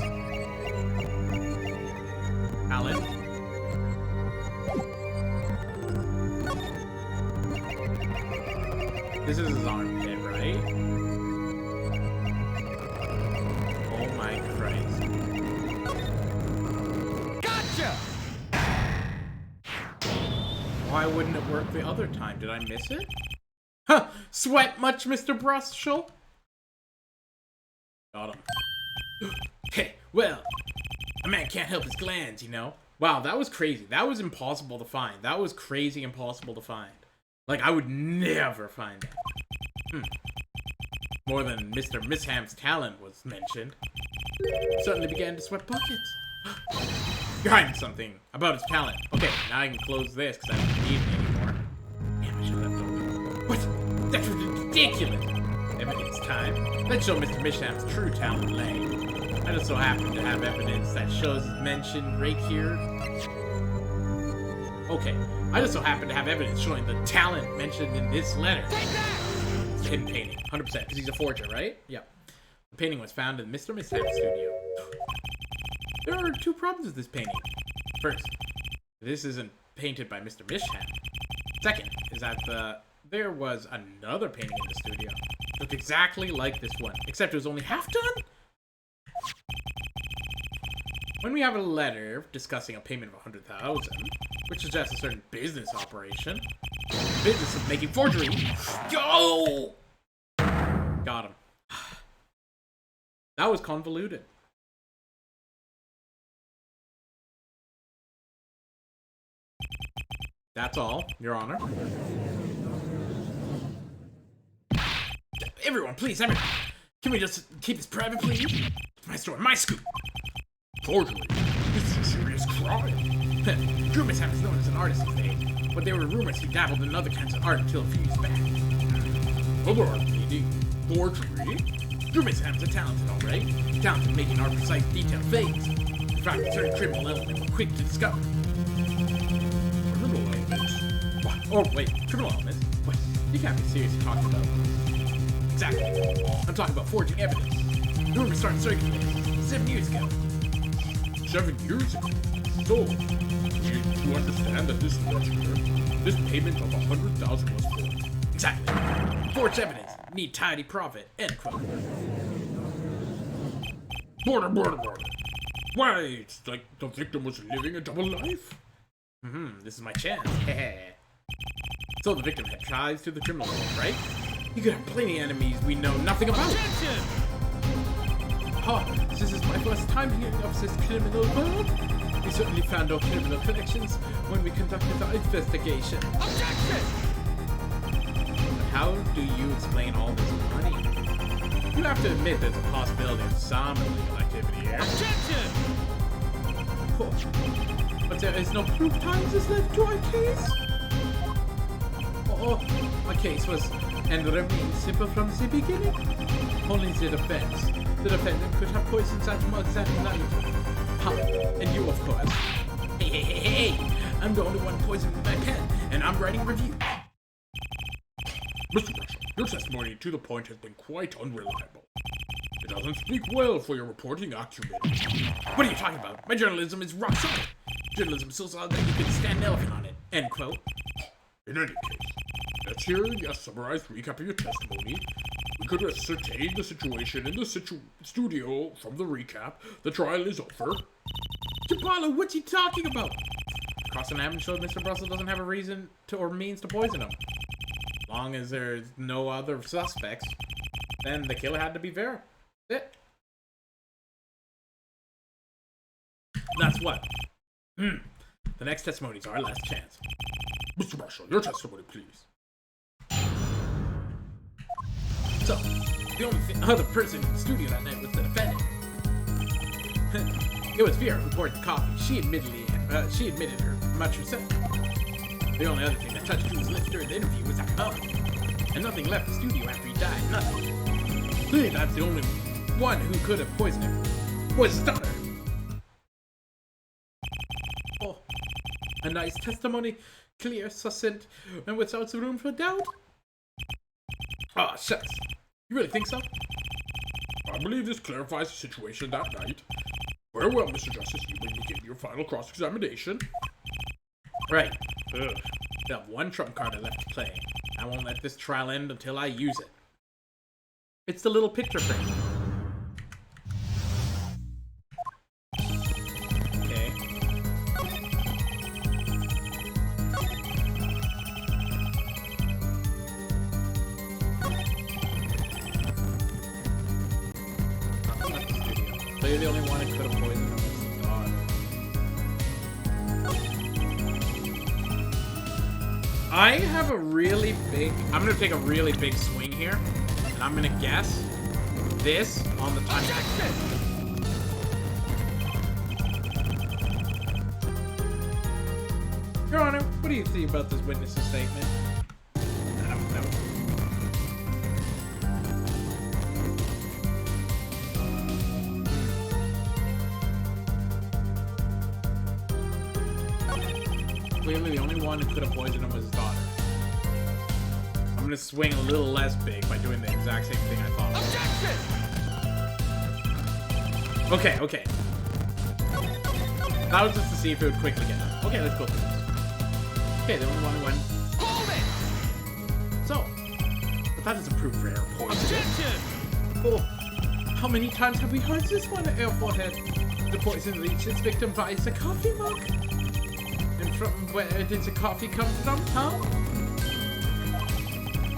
Alan? This is his armpit, right? Oh my Christ. Gotcha! Why wouldn't it work the other time? Did I miss it? Huh! Sweat much, Mr. Brussel? Got him. Hey, well, a man can't help his glands, you know? Wow, that was crazy. That was impossible to find. That was crazy impossible to find. Like, I would never find that. More than Mr. Misham's talent was mentioned. Suddenly began to sweat buckets. You're hiding something about his talent. Okay, now I can close this because I don't need it anymore. Damn, I should have left open. What? That's ridiculous! Evidence time. Let's show Mr. Misham's true talent lay. I just so happen to have evidence that shows mentioned right here. Okay, I just so happen to have evidence showing the talent mentioned in this letter. Take that! It's a hidden painting, 100%, because he's a forger, right? Yep. The painting was found in Mr. Misham's studio. There are two problems with this painting. First, this isn't painted by Mr. Misham. Second, is that there was another painting in the studio. It looked exactly like this one, except it was only half done? When we have a letter discussing a payment of 100,000, which suggests a certain business operation, business of making forgery. Go! Got him. That was convoluted. That's all, Your Honor. Everyone, please, everyone. Can we just keep this private, please? It's my story, my scoop. Forgery. This is a serious crime. Drew Misham is known as an artist today, but there were rumors he dabbled in other kinds of art until a few years back. Other art. Indeed. Forgery? Drew Misham's a talented, alright? Talented at making art precise, detailed things. In fact, certain criminal elements were quick to discover. Criminal elements? What? Oh, wait, criminal elements? What? You can't be seriously talking about. Exactly. I'm talking about forging evidence. Rumors started circulating 7 years ago. 7 years ago? So, you understand that this ledger, this payment of 100,000 was forged? Exactly. Forged evidence. Need tidy profit. End quote. Border. Why, it's like the victim was living a double life? This is my chance. So the victim had ties to the criminal world, right? He could have plenty of enemies we know nothing about. Objection! Oh, this is my first time hearing of this criminal world. We certainly found no criminal connections when we conducted our investigation. Objection! But how do you explain all this money? You have to admit there's a possibility of some illegal activity here. Objection! Oh, but there is no proof tying this left to our case? Oh, my case was and remained simple from the beginning. Only the defense. The defendant could have poisoned that mugs that night. Huh, and you, of course. Hey. I'm the only one poisoning with my pen, and I'm writing a review. Mr. Russell, your testimony to the point has been quite unreliable. It doesn't speak well for your reporting acumen. What are you talking about? My journalism is rock solid. Journalism is so solid that you could stand an elephant on it. End quote. In any case, let's hear a summarized recap of your testimony. We could ascertain the situation in the studio from the recap. The trial is over. Jabala, what's he talking about? Cross and Adams showed Mr. Brussel doesn't have a reason to or means to poison him. As long as there's no other suspects, then the killer had to be Vera. That's it. That's what. The next testimony is our last chance. Mr. Marshall, your testimony, please. So, the only other person in the studio that night was the defendant. It was Vera who poured the coffee. She admitted her much herself. The only other thing that touched Drew's lips during the interview was that mouth. And nothing left the studio after he died. Nothing. Clearly, that's the only one who could have poisoned him. Was his daughter. Oh, a nice testimony. clear, succinct, and without room for doubt? Ah, shucks. You really think so? I believe this clarifies the situation that night. Very well, Mr. Justice, you may begin your final cross-examination. Right. Ugh. Still have one trump card left to play. I won't let this trial end until I use it. It's the little picture frame. Okay. Nothing left this video. So you're the only one who could have poisoned him. I have a really big... I'm going to take a really big swing here. And I'm going to guess this on the time. Your Honor, what do you think about this witness's statement? I don't know. Clearly, the only one who could have poisoned him was his daughter. I'm gonna swing a little less big by doing the exact same thing I thought. Objection! Okay, okay. That was just to see if it would quickly get done. Okay, let's go through this. Okay, the only one who went. Hold it! So, but that doesn't prove rare poison. Objection! Oh, how many times have we heard this one at Air Forehead? The poison reached its victim via the coffee mug. And from where did the coffee come from, huh?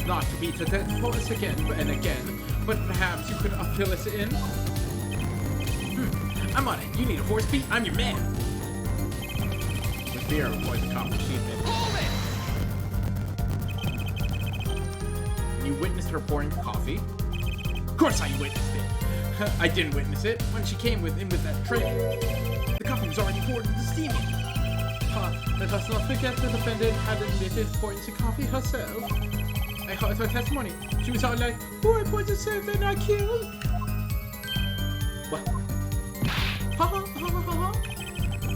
Not to beat a dead horse again and again, but perhaps you could fill us in? I'm on it. You need a horse beat? I'm your man. With beer, avoid the coffee she admitted. Hold it! You witnessed her pouring the coffee? Of course I witnessed it. I didn't witness it when she came in with that tray. The coffee was already poured and steaming. Let us not forget the defendant had admitted pouring the coffee herself. I heard her testimony. She was all like, "Oh, I poured the serve and I killed." What? Ha ha ha ha ha.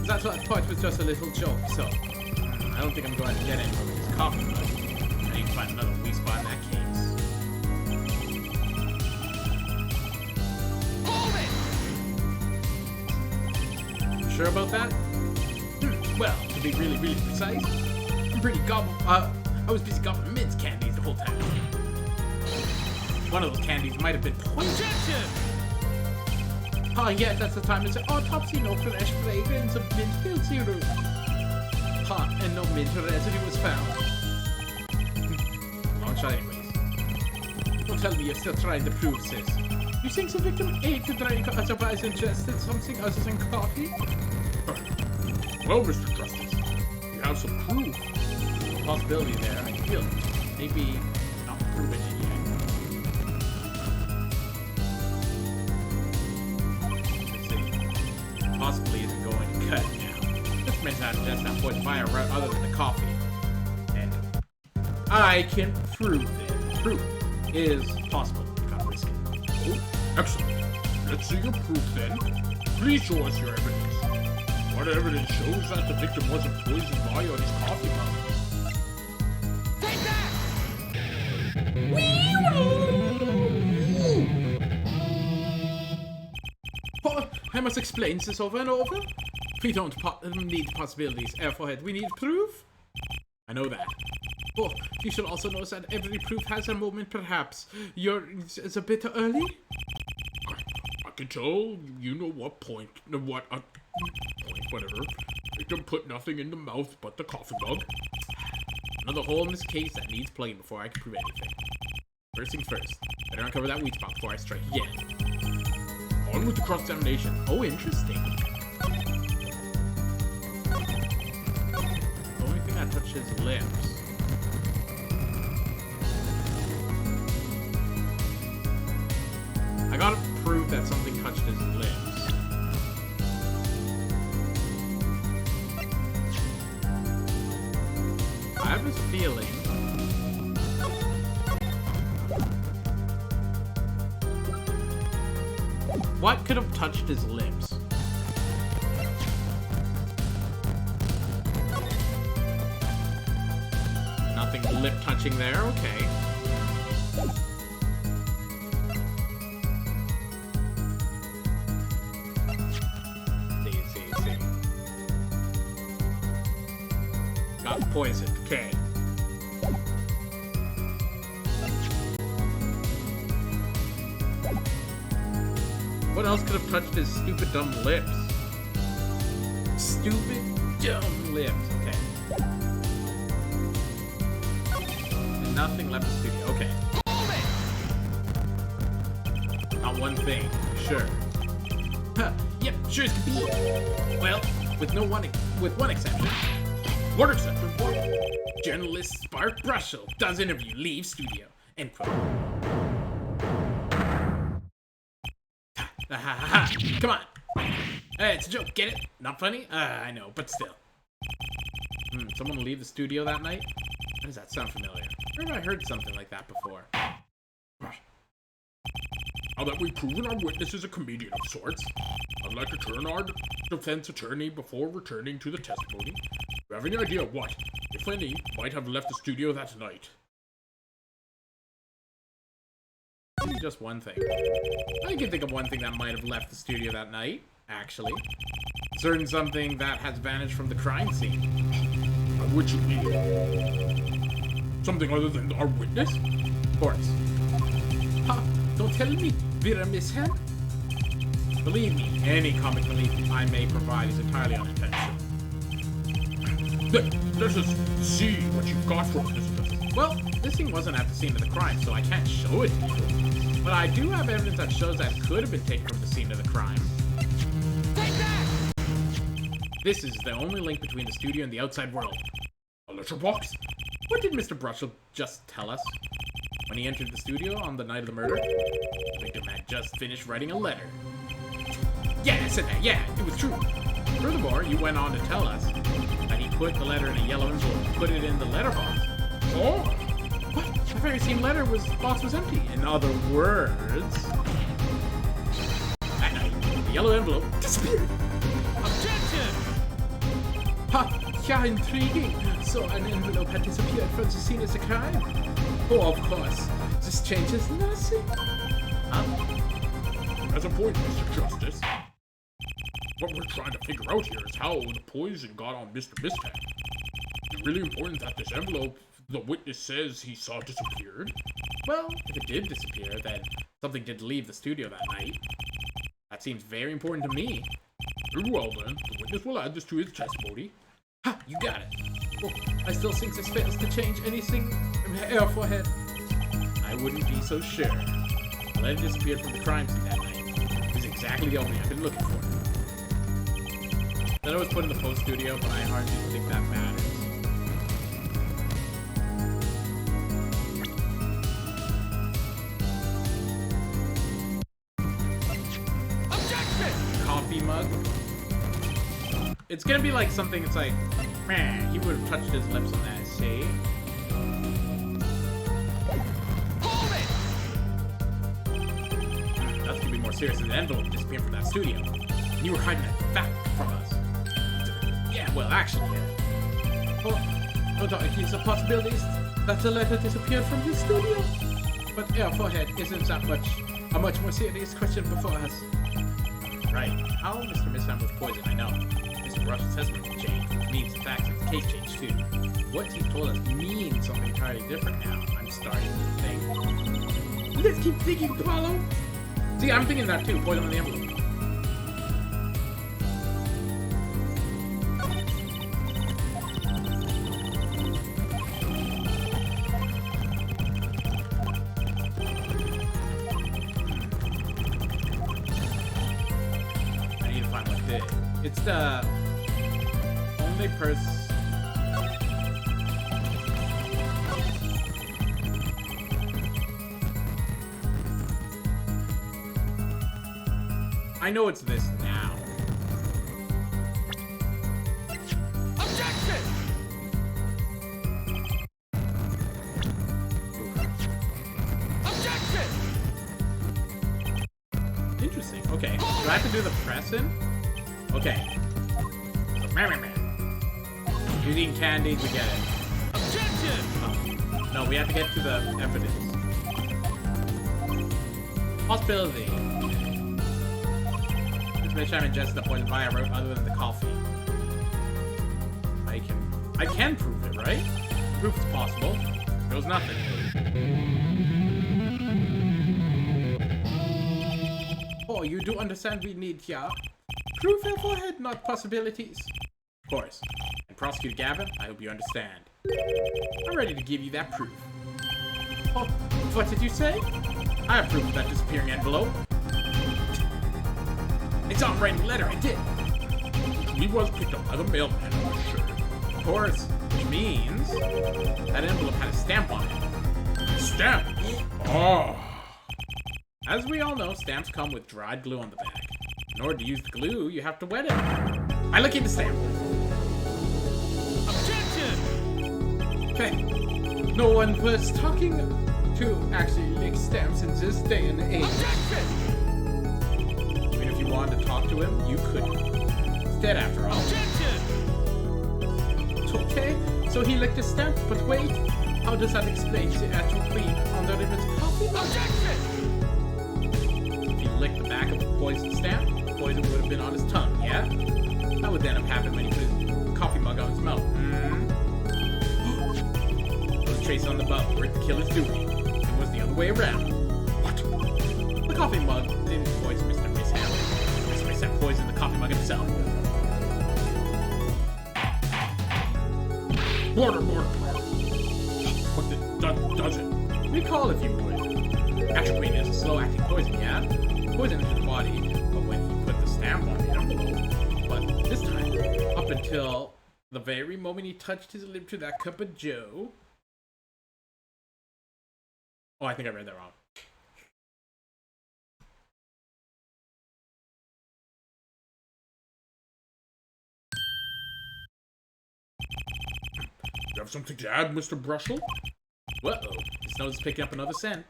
That part was just a little joke, so I don't think I'm going to get anywhere with this coffee mug. I need to find another weak spot in that case. Hold it! Sure about that? Well, to be really, really precise, I'm pretty I was busy gobbling mints candies the whole time. One of those candies might have been poison. Objection! Oh yeah, that's the time it's an autopsy, no fresh fragrance of mint filled syrup. And no mint residue was found. Long shot anyways. Don't tell me you're still trying to prove this. You think the victim ate the drink or otherwise ingested something other than coffee? Well, Mr. Justice, we have some proof. Possibility there, I feel it. Maybe not proven it yet. Let's see. Possibly isn't going to cut it now. This man's not just not putting fire other than the coffee. And I can prove it. Proof is possible. Can't risk it. Oh, excellent. Let's see your proof then. Please show us your evidence. What evidence shows that the victim wasn't poisoned by his coffee mug? Take that! Oh, I must explain this over and over. We don't need possibilities, Air Forehead. We need proof. I know that. Oh, you should also know that every proof has a moment, perhaps. It's a bit early? I can tell you know what point, whatever. Victim put nothing in the mouth but the coffee mug. Another hole in this case that needs plugging before I can prove anything. First things first. Better uncover that weak spot before I strike again. On with the cross-examination. Oh, interesting. The only thing that touches his lips. I gotta prove that something touched his lips. I have this feeling. What could have touched his lips? Nothing lip touching there, okay. See. Got poisoned, okay. What else could have touched his stupid dumb lips? Stupid dumb lips, okay. And nothing left the studio, okay. Not one thing, sure. Huh, yep, sure as could be. Well, with one exception. What exception? What? Journalist Spark Brushel does interview, leave studio. End quote. Come on. It's a joke, get it? Not funny? I know, but still. Someone leave the studio that night? Why does that sound familiar? Where have I heard something like that before? Now that we've proven our witness is a comedian of sorts, I'd like to turn our defense attorney before returning to the testimony. Do you have any idea what, if any, might have left the studio that night? Maybe just one thing. I can think of one thing that might have left the studio that night, actually. Certain something that has vanished from the crime scene. Which you mean? Something other than our witness? Of course. Ha! Don't tell me, Vera Mishap. Believe me, any comic relief I may provide is entirely unintentional. Let's just see what you've got for us, Mr. Justice. Well, this thing wasn't at the scene of the crime, so I can't show it to you. But I do have evidence that shows that it could have been taken from the scene of the crime. Take that! This is the only link between the studio and the outside world. A letterbox? What did Mr. Brushel just tell us? When he entered the studio on the night of the murder, the victim had just finished writing a letter. Yeah, I said that. Yeah, it was true. Furthermore, you went on to tell us that he put the letter in a yellow envelope and put it in the letterbox. Oh! What? The very same box was empty. In other words, that night, the yellow envelope disappeared. Objection! Ha! Yeah, intriguing. So an envelope had disappeared from the scene of the crime. Oh, of course. This changes nothing. As a point, Mr. Justice, what we're trying to figure out here is how the poison got on Mr. Mishap. It's really important that this envelope the witness says he saw disappeared. Well, if it did disappear, then something did leave the studio that night. That seems very important to me. Very well then, the witness will add this to his testimony. Ha! You got it. Well, I still think this fails to change anything hair for head. I wouldn't be so sure. The letter disappeared from the crime scene that night. It was exactly the opening I've been looking for. Then it was put in the post studio, but I hardly think that matters. Objection! Coffee mug. It's gonna be like something, it's like, man, he would have touched his lips on that, see? Hold it! That's gonna be more serious than the envelope disappearing from that studio. And you were hiding that fact from us. Yeah, well, actually, yeah. Oh, it's a possibility that the letter disappeared from his studio. But air forehead isn't that a much more serious question before us. Right. How Mr. Mishap was poisoned, I know. Mr. Rush's testimony changed, which means the facts of the case changed too. What he told us means something entirely different now. I'm starting to think. Let's keep digging, Apollo! See, I'm thinking that too. Poison on the envelope. It's the only person. I know it's this now. Objection! Objection! Interesting. Okay. Do I have to do the press-in? Okay. So, using candy to get it. Objection! No, we have to get to the evidence. Possibility. Just make sure I ingest the poison via route other than the coffee. I can prove it, right? Proof is possible. There's nothing. Oh, you do understand we need here proof and forehead, not possibilities. Of course. And Prosecutor Gavin, I hope you understand. I'm ready to give you that proof. Oh, what did you say? I have proof of that disappearing envelope. It's on writing letter, I did. He was picked up by the mailman, I'm sure. Of course, which means that envelope had a stamp on it. Stamp! Oh. As we all know, stamps come with dried glue on the back. In order to use the glue, you have to wet it. I look at the stamp. Objection! Okay. No one was talking to actually lick stamps in this day and age. Objection! Even if you wanted to talk to him, you couldn't. It's dead after all. Objection! Okay, so he licked a stamp, but wait, how does that explain the actual clean on the ribbon's coffee? Objection! If he licked the back of the poison stamp, the poison would have been on his tongue, yeah? That would then have happened when he put his coffee mug on his mouth. Those traces on the bottle were the killer's doing. It was the other way around. What? The coffee mug didn't poison Mr. Mishap. Mr. Mishap poisoned the coffee mug himself. Border. What does it? Recall if you would. Atropine is a slow-acting poison, yeah? Poison into the body, but when he put the stamp on the envelope. But this time, up until the very moment he touched his lip to that cup of joe. Oh, I think I read that wrong. You have something to add, Mr. Brushel? Whoa, this nose is picking up another scent.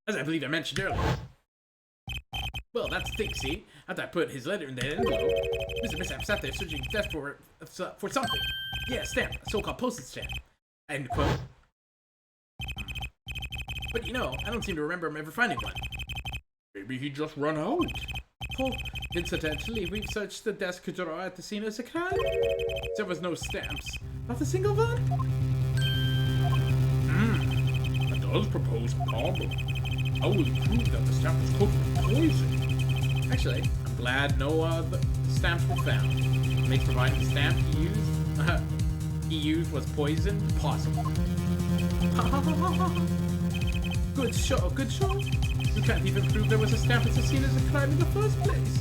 As I believe I mentioned earlier. Well, that's the thing, see? After I put his letter in that envelope, Mr. Mishap sat there searching his desk for something. Yeah, a stamp, a so-called postage stamp. End quote. But you know, I don't seem to remember him ever finding one. Maybe he just run out. Oh, incidentally, we've searched the desk drawer at the scene of the crime. There was no stamps. Not a single one? That does propose a problem. How will you prove that the stamp was coated with poison? Actually, I'm glad no other stamps were found. It makes providing the stamp he used was poison possible. Good show, good show. You can't even prove there was a stamp at the scene of the crime in the first place.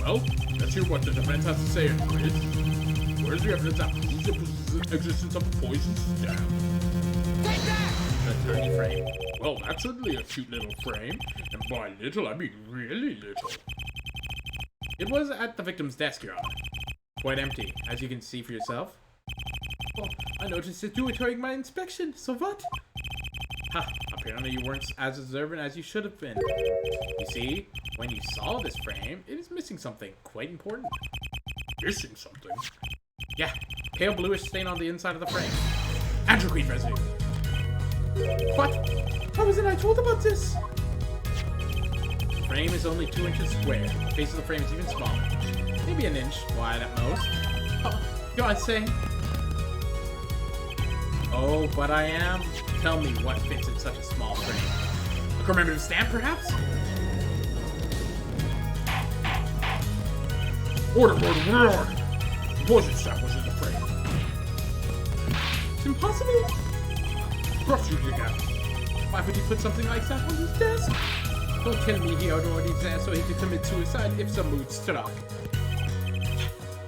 Well, let's hear what the defense has to say anyways. Where's the evidence that proves the existence of a poison stamp? Take that! The tiny frame. Well, that's certainly a cute little frame. And by little, I mean really little. It was at the victim's desk, Your Honor. Quite empty, as you can see for yourself. Oh, I noticed it during my inspection, so what? Ha, apparently you weren't as observant as you should have been. You see, when you saw this frame, it is missing something quite important. Missing something? Yeah, pale bluish stain on the inside of the frame. Anthraquid residue. What? How wasn't I told about this? The frame is only 2 inches square. The face of the frame is even smaller. Maybe an inch wide at most. Oh, you're insane. Oh, but I am. Tell me what fits in such a small frame. A commemorative stamp, perhaps? Order! The poison stamp was in the frame. It's impossible. Prosecutor Gavin. Why would he put something like that on his desk? Don't tell me he ordered his ass so he could commit suicide if the mood struck.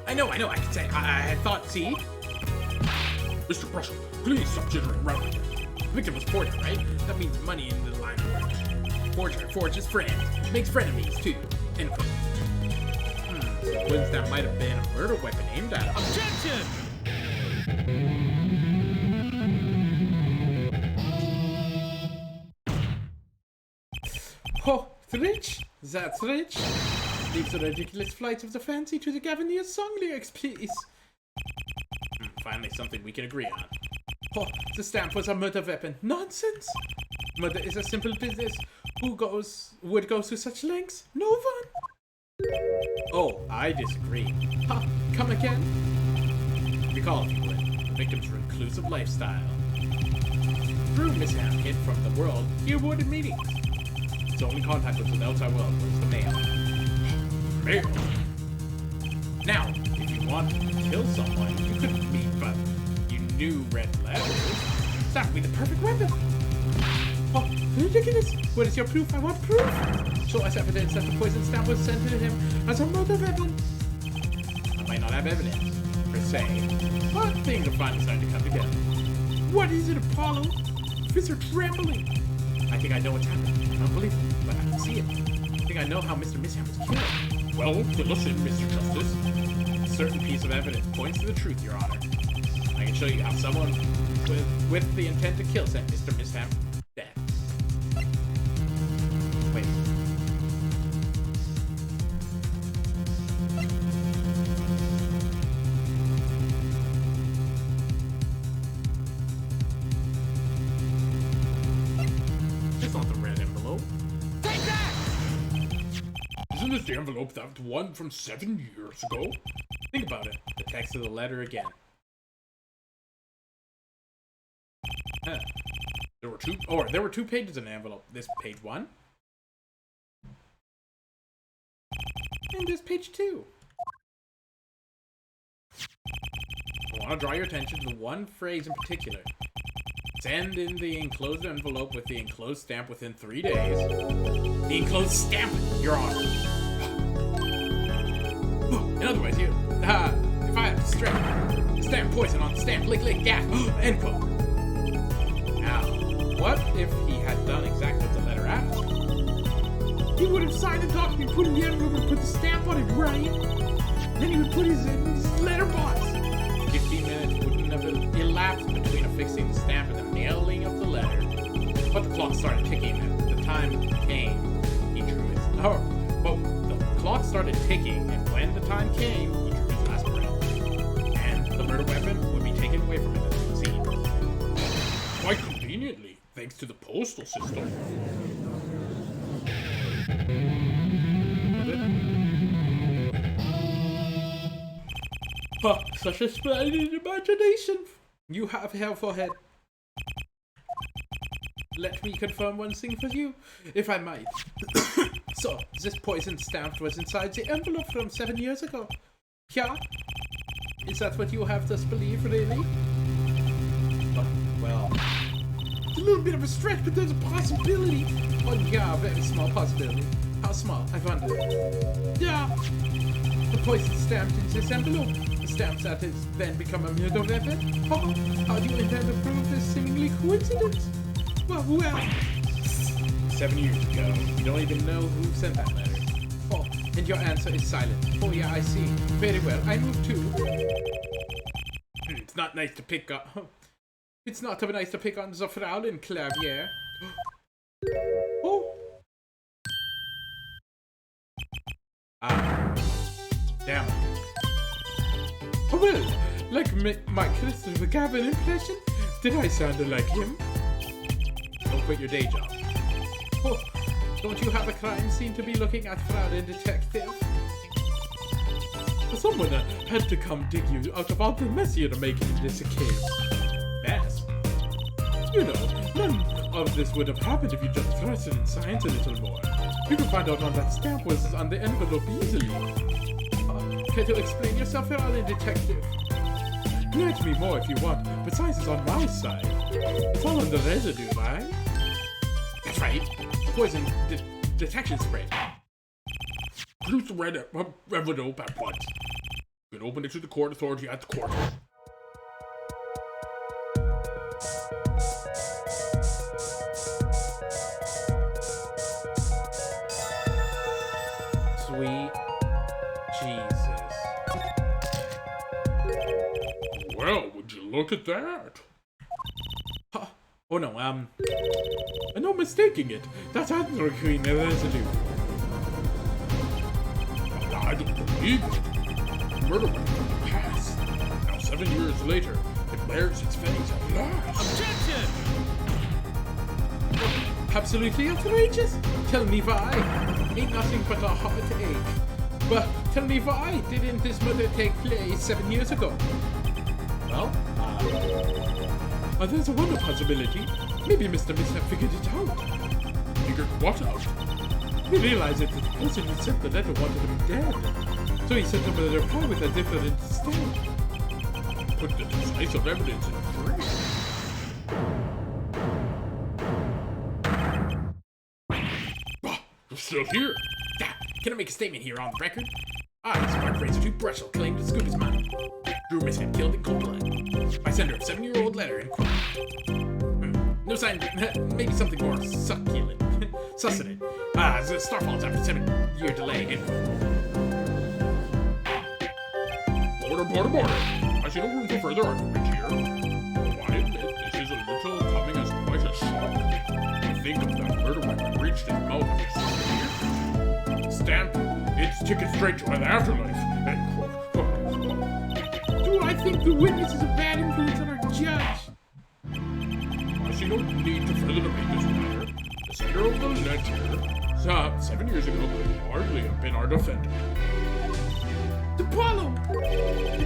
I know, I can say. I had thought, see? Mr. Brushel, please stop jittering around like that. The victim was forger, right? That means money in the line of work. Forger forges friends. Makes frenemies, too. End quote. Poison that might have been a murder weapon aimed at him. Objection! Oh, rich? That's rich. Leave the ridiculous flight of the fancy to the Gavinier song lyrics, please. Finally, something we can agree on. Oh, the stamp was a murder weapon. Nonsense! Murder is a simple business. Who would go to such lengths? No one! Oh, I disagree. Ha! Come again? Recall, if you would, the victim's reclusive lifestyle. Through mishap hid from the world, he avoided meetings. His only contact with the outside world was the mail. Mail! Now, if you wanted to kill someone you couldn't meet, but you knew read letters, that would be the perfect weapon. Oh, ridiculous! What is your proof? I want proof! Show us evidence that the poison stamp was sent to him as a murder weapon. I might not have evidence, per se, but things are finally starting to come together. What is it, Apollo? Fists are trembling. I think I know what's happened. I don't believe it, but I can see it. I think I know how Mr. Mishap was killed. Well, listen, Mr. Justice. A certain piece of evidence points to the truth, Your Honor. I can show you how someone with the intent to kill sent Mr. Mishap death. Wait. That's not the red envelope. Take that! Isn't this the envelope that one from 7 years ago? Think about it. The text of the letter again. Huh. There were two pages in the envelope. This page 1. And this page 2. I want to draw your attention to the one phrase in particular. Send in the enclosed envelope with the enclosed stamp within 3 days. The enclosed stamp, Your Honor. In other words, if I have to stamp poison on the stamp, lick, gas, end quote. Now, what if he had done exactly what the letter asked? He would have signed the document, put it in the envelope, and put the stamp on it, right? Then he would put his letterbox. 15 minutes wouldn't have elapsed between affixing the stamp and the mailing of the letter. But the clock started ticking, and the time came, he drew his... the clock started ticking, and when the time came, he drew his last breath. And the murder weapon would be taken away from him at the scene. Quite conveniently, thanks to the postal system. Oh, such a splendid imagination you have, Hellforehead. Let me confirm one thing for you, if I might. So, this poison stamp was inside the envelope from 7 years ago. Yeah? Is that what you have us believe, really? Well, it's a little bit of a stretch, but there's a possibility. Oh yeah, a very small possibility. How small, I wonder. Yeah. The poison stamped in this envelope. The stamp that has then become a murder weapon. Oh, how do you intend to prove this seemingly coincidence? Well. 7 years ago. You don't even know who sent that letter. Oh, and your answer is silent. Oh yeah, I see. Very well. I move too. It's not nice to pick up. It's not nice to pick on the Fraulein Clavier. Oh. Damn. Oh well, like my Christopher Gavin impression? Did I sound like him? Don't quit your day job. Oh, don't you have a crime scene to be looking at, Fraulein Detective? Someone had to come dig you out of all the mess you're making in this case. Mess? You know, none of this would have happened if you just thrusted in science a little more. You can find out on that stamp was on the envelope easily. Can you explain yourself, Fraulein Detective? Let me more if you want, but science is on my side. It's all on the residue, right? That's right. Poison detection spray. Produce the red envelope at once. You can open it to the court authority at the court. Sweet Jesus. Well, would you look at that? Oh no, no mistaking it. That's Admiral Queen residue. I don't believe it. Murder weapon in the past. Now 7 years later, it bears its fangs at last. Objection! Absolutely outrageous. Tell me why. Ain't nothing but a heartache. But tell me why didn't this murder take place 7 years ago? Well, there's one possibility. Maybe Mr. Mishap figured it out. Figured what out? He realized that the person who sent the letter wanted him dead. So he sent him a reply with a different stamp. Put the decisive evidence in free. Bah, you're still here. Can I make a statement here on the record? I, Spark Razor 2 Brushel, claim the scoop is mine. Drew Mishap killed in cold blood. By sender of 7-year-old letter in court. No sign, maybe something more succulent. Succulent. The star falls after 7-year delay. Border. I see no room for further argument here. Though I admit this is a little coming as quite a shock. To think of that murder weapon reached his mouth after 7 years. Stamp its ticket straight to an afterlife. End quote. Do I think the witness is a bad influence on our judge? I see no need to further debate this matter. The sender of the letter, 7 years ago, could hardly have been our defendant. Apollo! I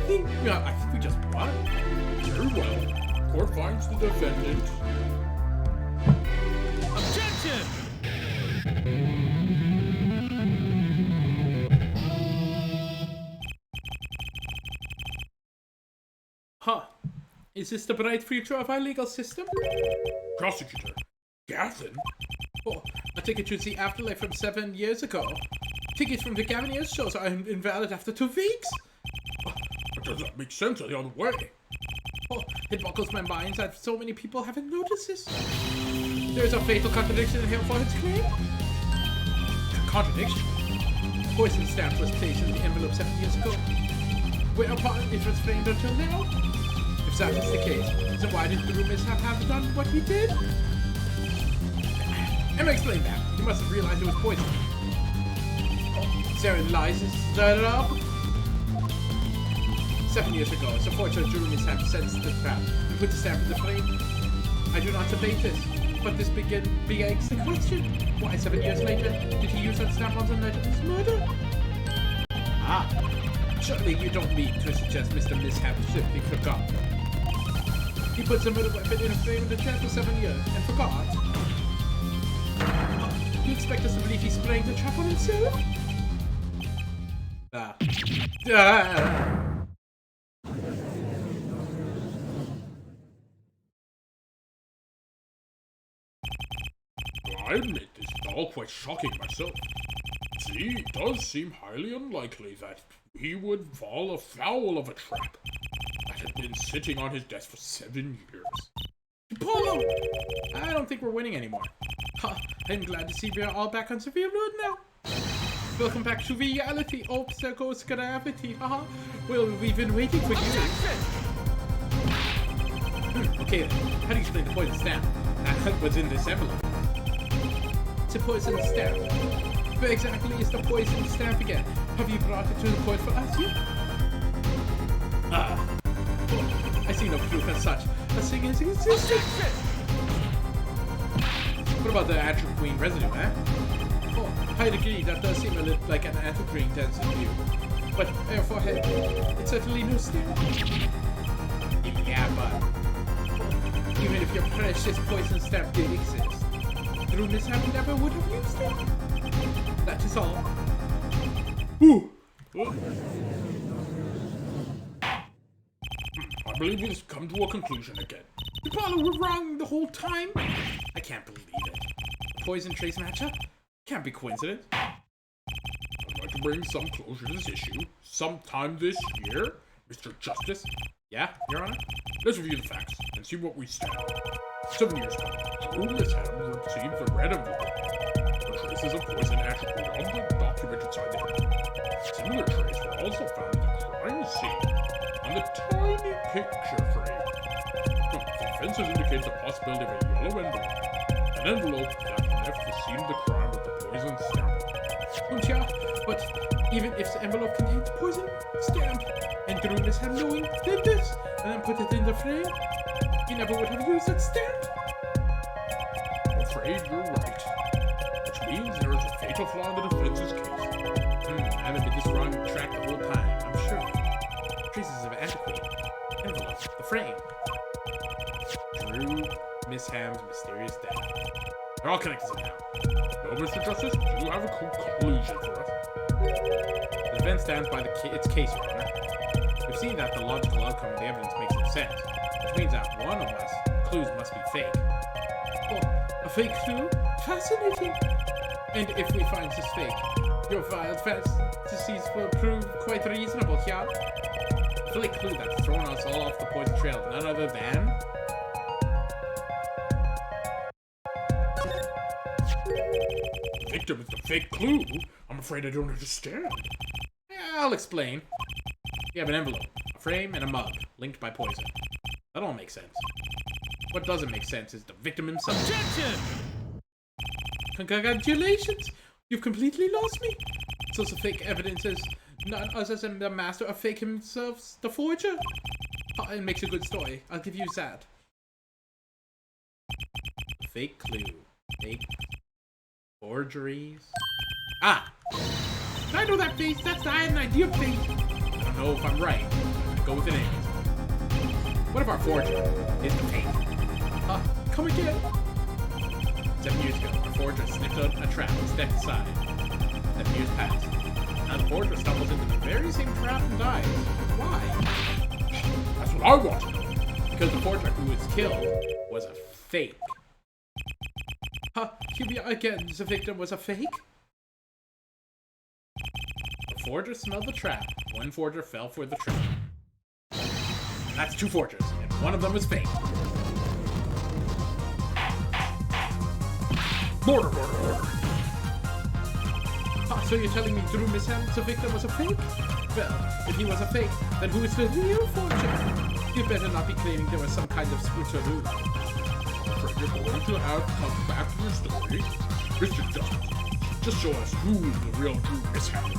think we just won. Very well. Court finds the defendant. Objection! Huh. Is this the bright future of our legal system? Prosecutor, Gathen? Oh, a ticket to the afterlife from 7 years ago. Tickets from the Gavinier shows are invalid after 2 weeks. But does that make sense any other way? Oh, it boggles my mind that so many people haven't noticed this. There is a fatal contradiction in here for its claim. Contradiction? Poison stamp was placed in the envelope 7 years ago, whereupon it was framed until now. If that is the case, then why did Drew Mishap have done what he did? Emma explained that. He must have realized it was poison. Sarah lies is stirred up. 7 years ago, the fortune Drew Mishap sensed the trap and put the stamp in the frame. I do not debate this, but this begs the question. Why 7 years later did he use that stamp on the night of his murder? Surely you don't mean to suggest Mr. Mishap simply forgot. He put the murder weapon in a frame in the chair for 7 years and forgot. You expect us to believe he sprang the trap on himself? I admit this is all quite shocking myself. See, it does seem highly unlikely that he would fall afoul of a trap that had been sitting on his desk for 7 years. Apollo! I don't think we're winning anymore. I'm glad to see we are all back on severe road now. Welcome back to reality. Oh, there goes gravity. Well, we've been waiting for you. Okay, how do you explain the poison stamp that was in this envelope? It's a poison stamp. Where exactly is the poison stamp again? Have you brought it to the court for us yet? I see no proof as such. A thing is existing. What about the atropine residue, eh? Oh, I agree, that does seem a little like an atropine dense in view. But therefore, it's certainly no stamp. Yeah, but even if your precious poison stamp did exist, Drew Mishap never would have used it. That is all. I believe we've come to a conclusion again. Apollo, we're wrong the whole time? I can't believe it. Poison trace matchup? Can't be coincidence. I'd like to bring some closure to this issue sometime this year, Mr. Justice. Yeah, Your Honor? Let's review the facts and see what we stand. 7 years ago, Drew Mishap received the red envelope. The traces of poison attribute on the document inside the envelope. Similar traces were also found in the crime scene on the tiny picture frame. The offenses indicate the possibility of a yellow envelope. An envelope that left the scene of the crime with the poison stamp. Yeah, but even if the envelope contains poison stamp and Drew Misham knowing did this and then put it in the frame, he never would have used that stand. I'm afraid you're right. Which means there is a fatal flaw in the defense's case. I haven't been this wrong track the whole time, I'm sure. Traces of antiquated envelope, the frame. Drew Misham's mysterious death. They're all connected somehow. Well, Mr. Justice, do you have a conclusion for us? The defense stands by its case, Your Honor. We've seen that the logical outcome of the evidence makes no sense, which means that one of us clues must be fake. Oh, a fake clue? Fascinating! And if we find this fake, your wild fantasies will prove quite reasonable, yeah? A fake clue that's thrown us all off the poison trail, none other than... The victim is the fake clue? I'm afraid I don't understand. I'll explain. You have an envelope, a frame, and a mug, linked by poison. That all makes sense. What doesn't make sense is the victim himself. Objection! Congratulations! You've completely lost me! So the fake evidence is none other than the master of fake himself, the forger? Oh, it makes a good story. I'll give you that. Fake clue. Fake forgeries. Ah! I know that face! I had an idea of face! I don't know if I'm right. Go with it anyways. What if our forger is the fake? Come again? 7 years ago, our forger sniffed out a trap and stepped aside. 7 years passed. Now the forger stumbles into the very same trap and dies. Why? That's what I want to know. Because the forger who was killed was a fake. Here we are again. The victim was a fake? The forger smelled the trap. One forger fell for the trap. That's 2 forgers, and one of them was fake. Order. So you're telling me Drew Misham, the victim, was a fake? Well, if he was a fake, then who is the real forger? You better not be claiming there was some kind of scooteroo. I'm afraid you're going to have to come back to your story. Mr. Justice, just show us who is the real Drew Misham.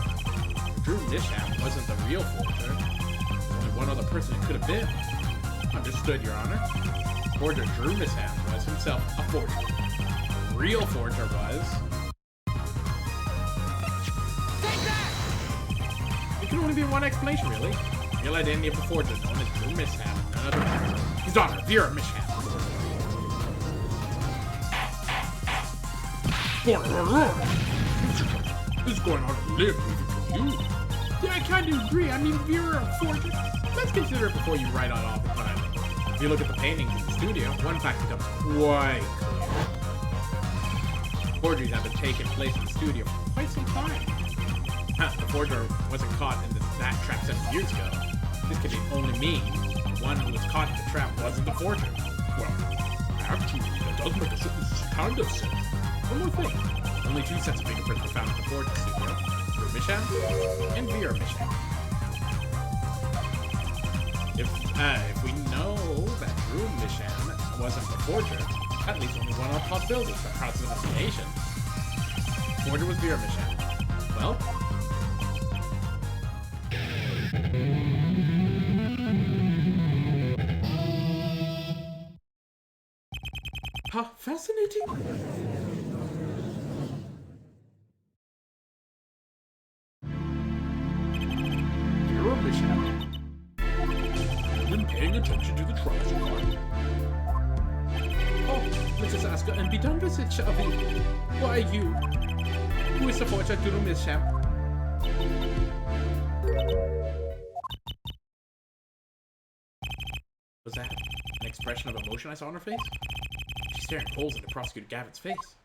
Drew Misham wasn't the real forger. There's only one other person it could have been. Understood, Your Honor. Forger Drew Misham was himself a forger. The real forger was... Take that! It can only be one explanation, really. The real identity of the forger known as Drew Misham, none other than his daughter, Vera Misham. Order. This is going on to live even for you. Yeah, I kind of agree. I mean, Vera forger. Let's consider it before you write on all the time. If you look at the paintings in the studio, one fact becomes quite clear. Forgeries have been taking place in the studio for quite some time. The forger wasn't caught in that trap 7 years ago. This could only mean the one who was caught in the trap wasn't the forger. Well, actually, that does make a certain kind of sense. One more thing. Only 2 sets of fingerprints were found at the forger studio. Drew Misham and Vera Misham. If we know that Drew Misham wasn't the forger, that leaves only one other possibility for process of investigation. The forger was Vera Misham. Well, fascinating. Vera Misham. I've been paying attention to the trial so far. Oh, let us ask and be done with it, shall we? Who are you? Who is the forger Drew Misham? Was that an expression of emotion I saw on her face? She's staring holes into Prosecutor Gavin's face.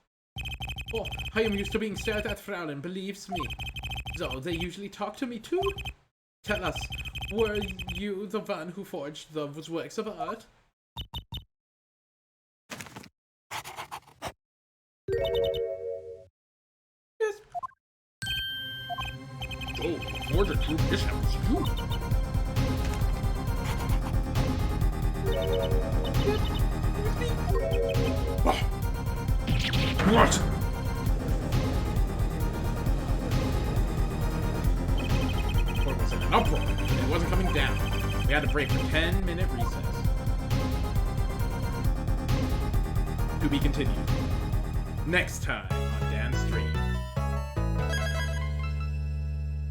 Oh, I am used to being stared at, Fraulein, believes me. So they usually talk to me too? Tell us, were you the one who forged those works of art? Yes. So, the forger Drew Misham was you. What? Or was it an uproar? It wasn't coming down. We had to break for 10-minute recess. To be continued. Next time on Dan's Stream.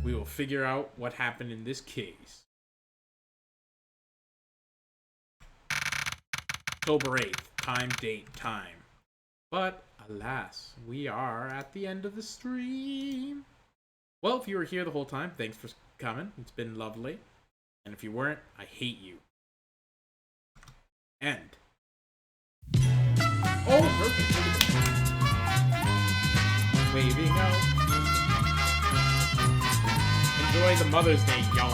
We will figure out what happened in this case. October 8th. Time, date, time. But, alas, we are at the end of the stream. Well, if you were here the whole time, thanks for coming. It's been lovely. And if you weren't, I hate you. End. Oh, perfect. Waving out. Enjoy the Mother's Day, y'all.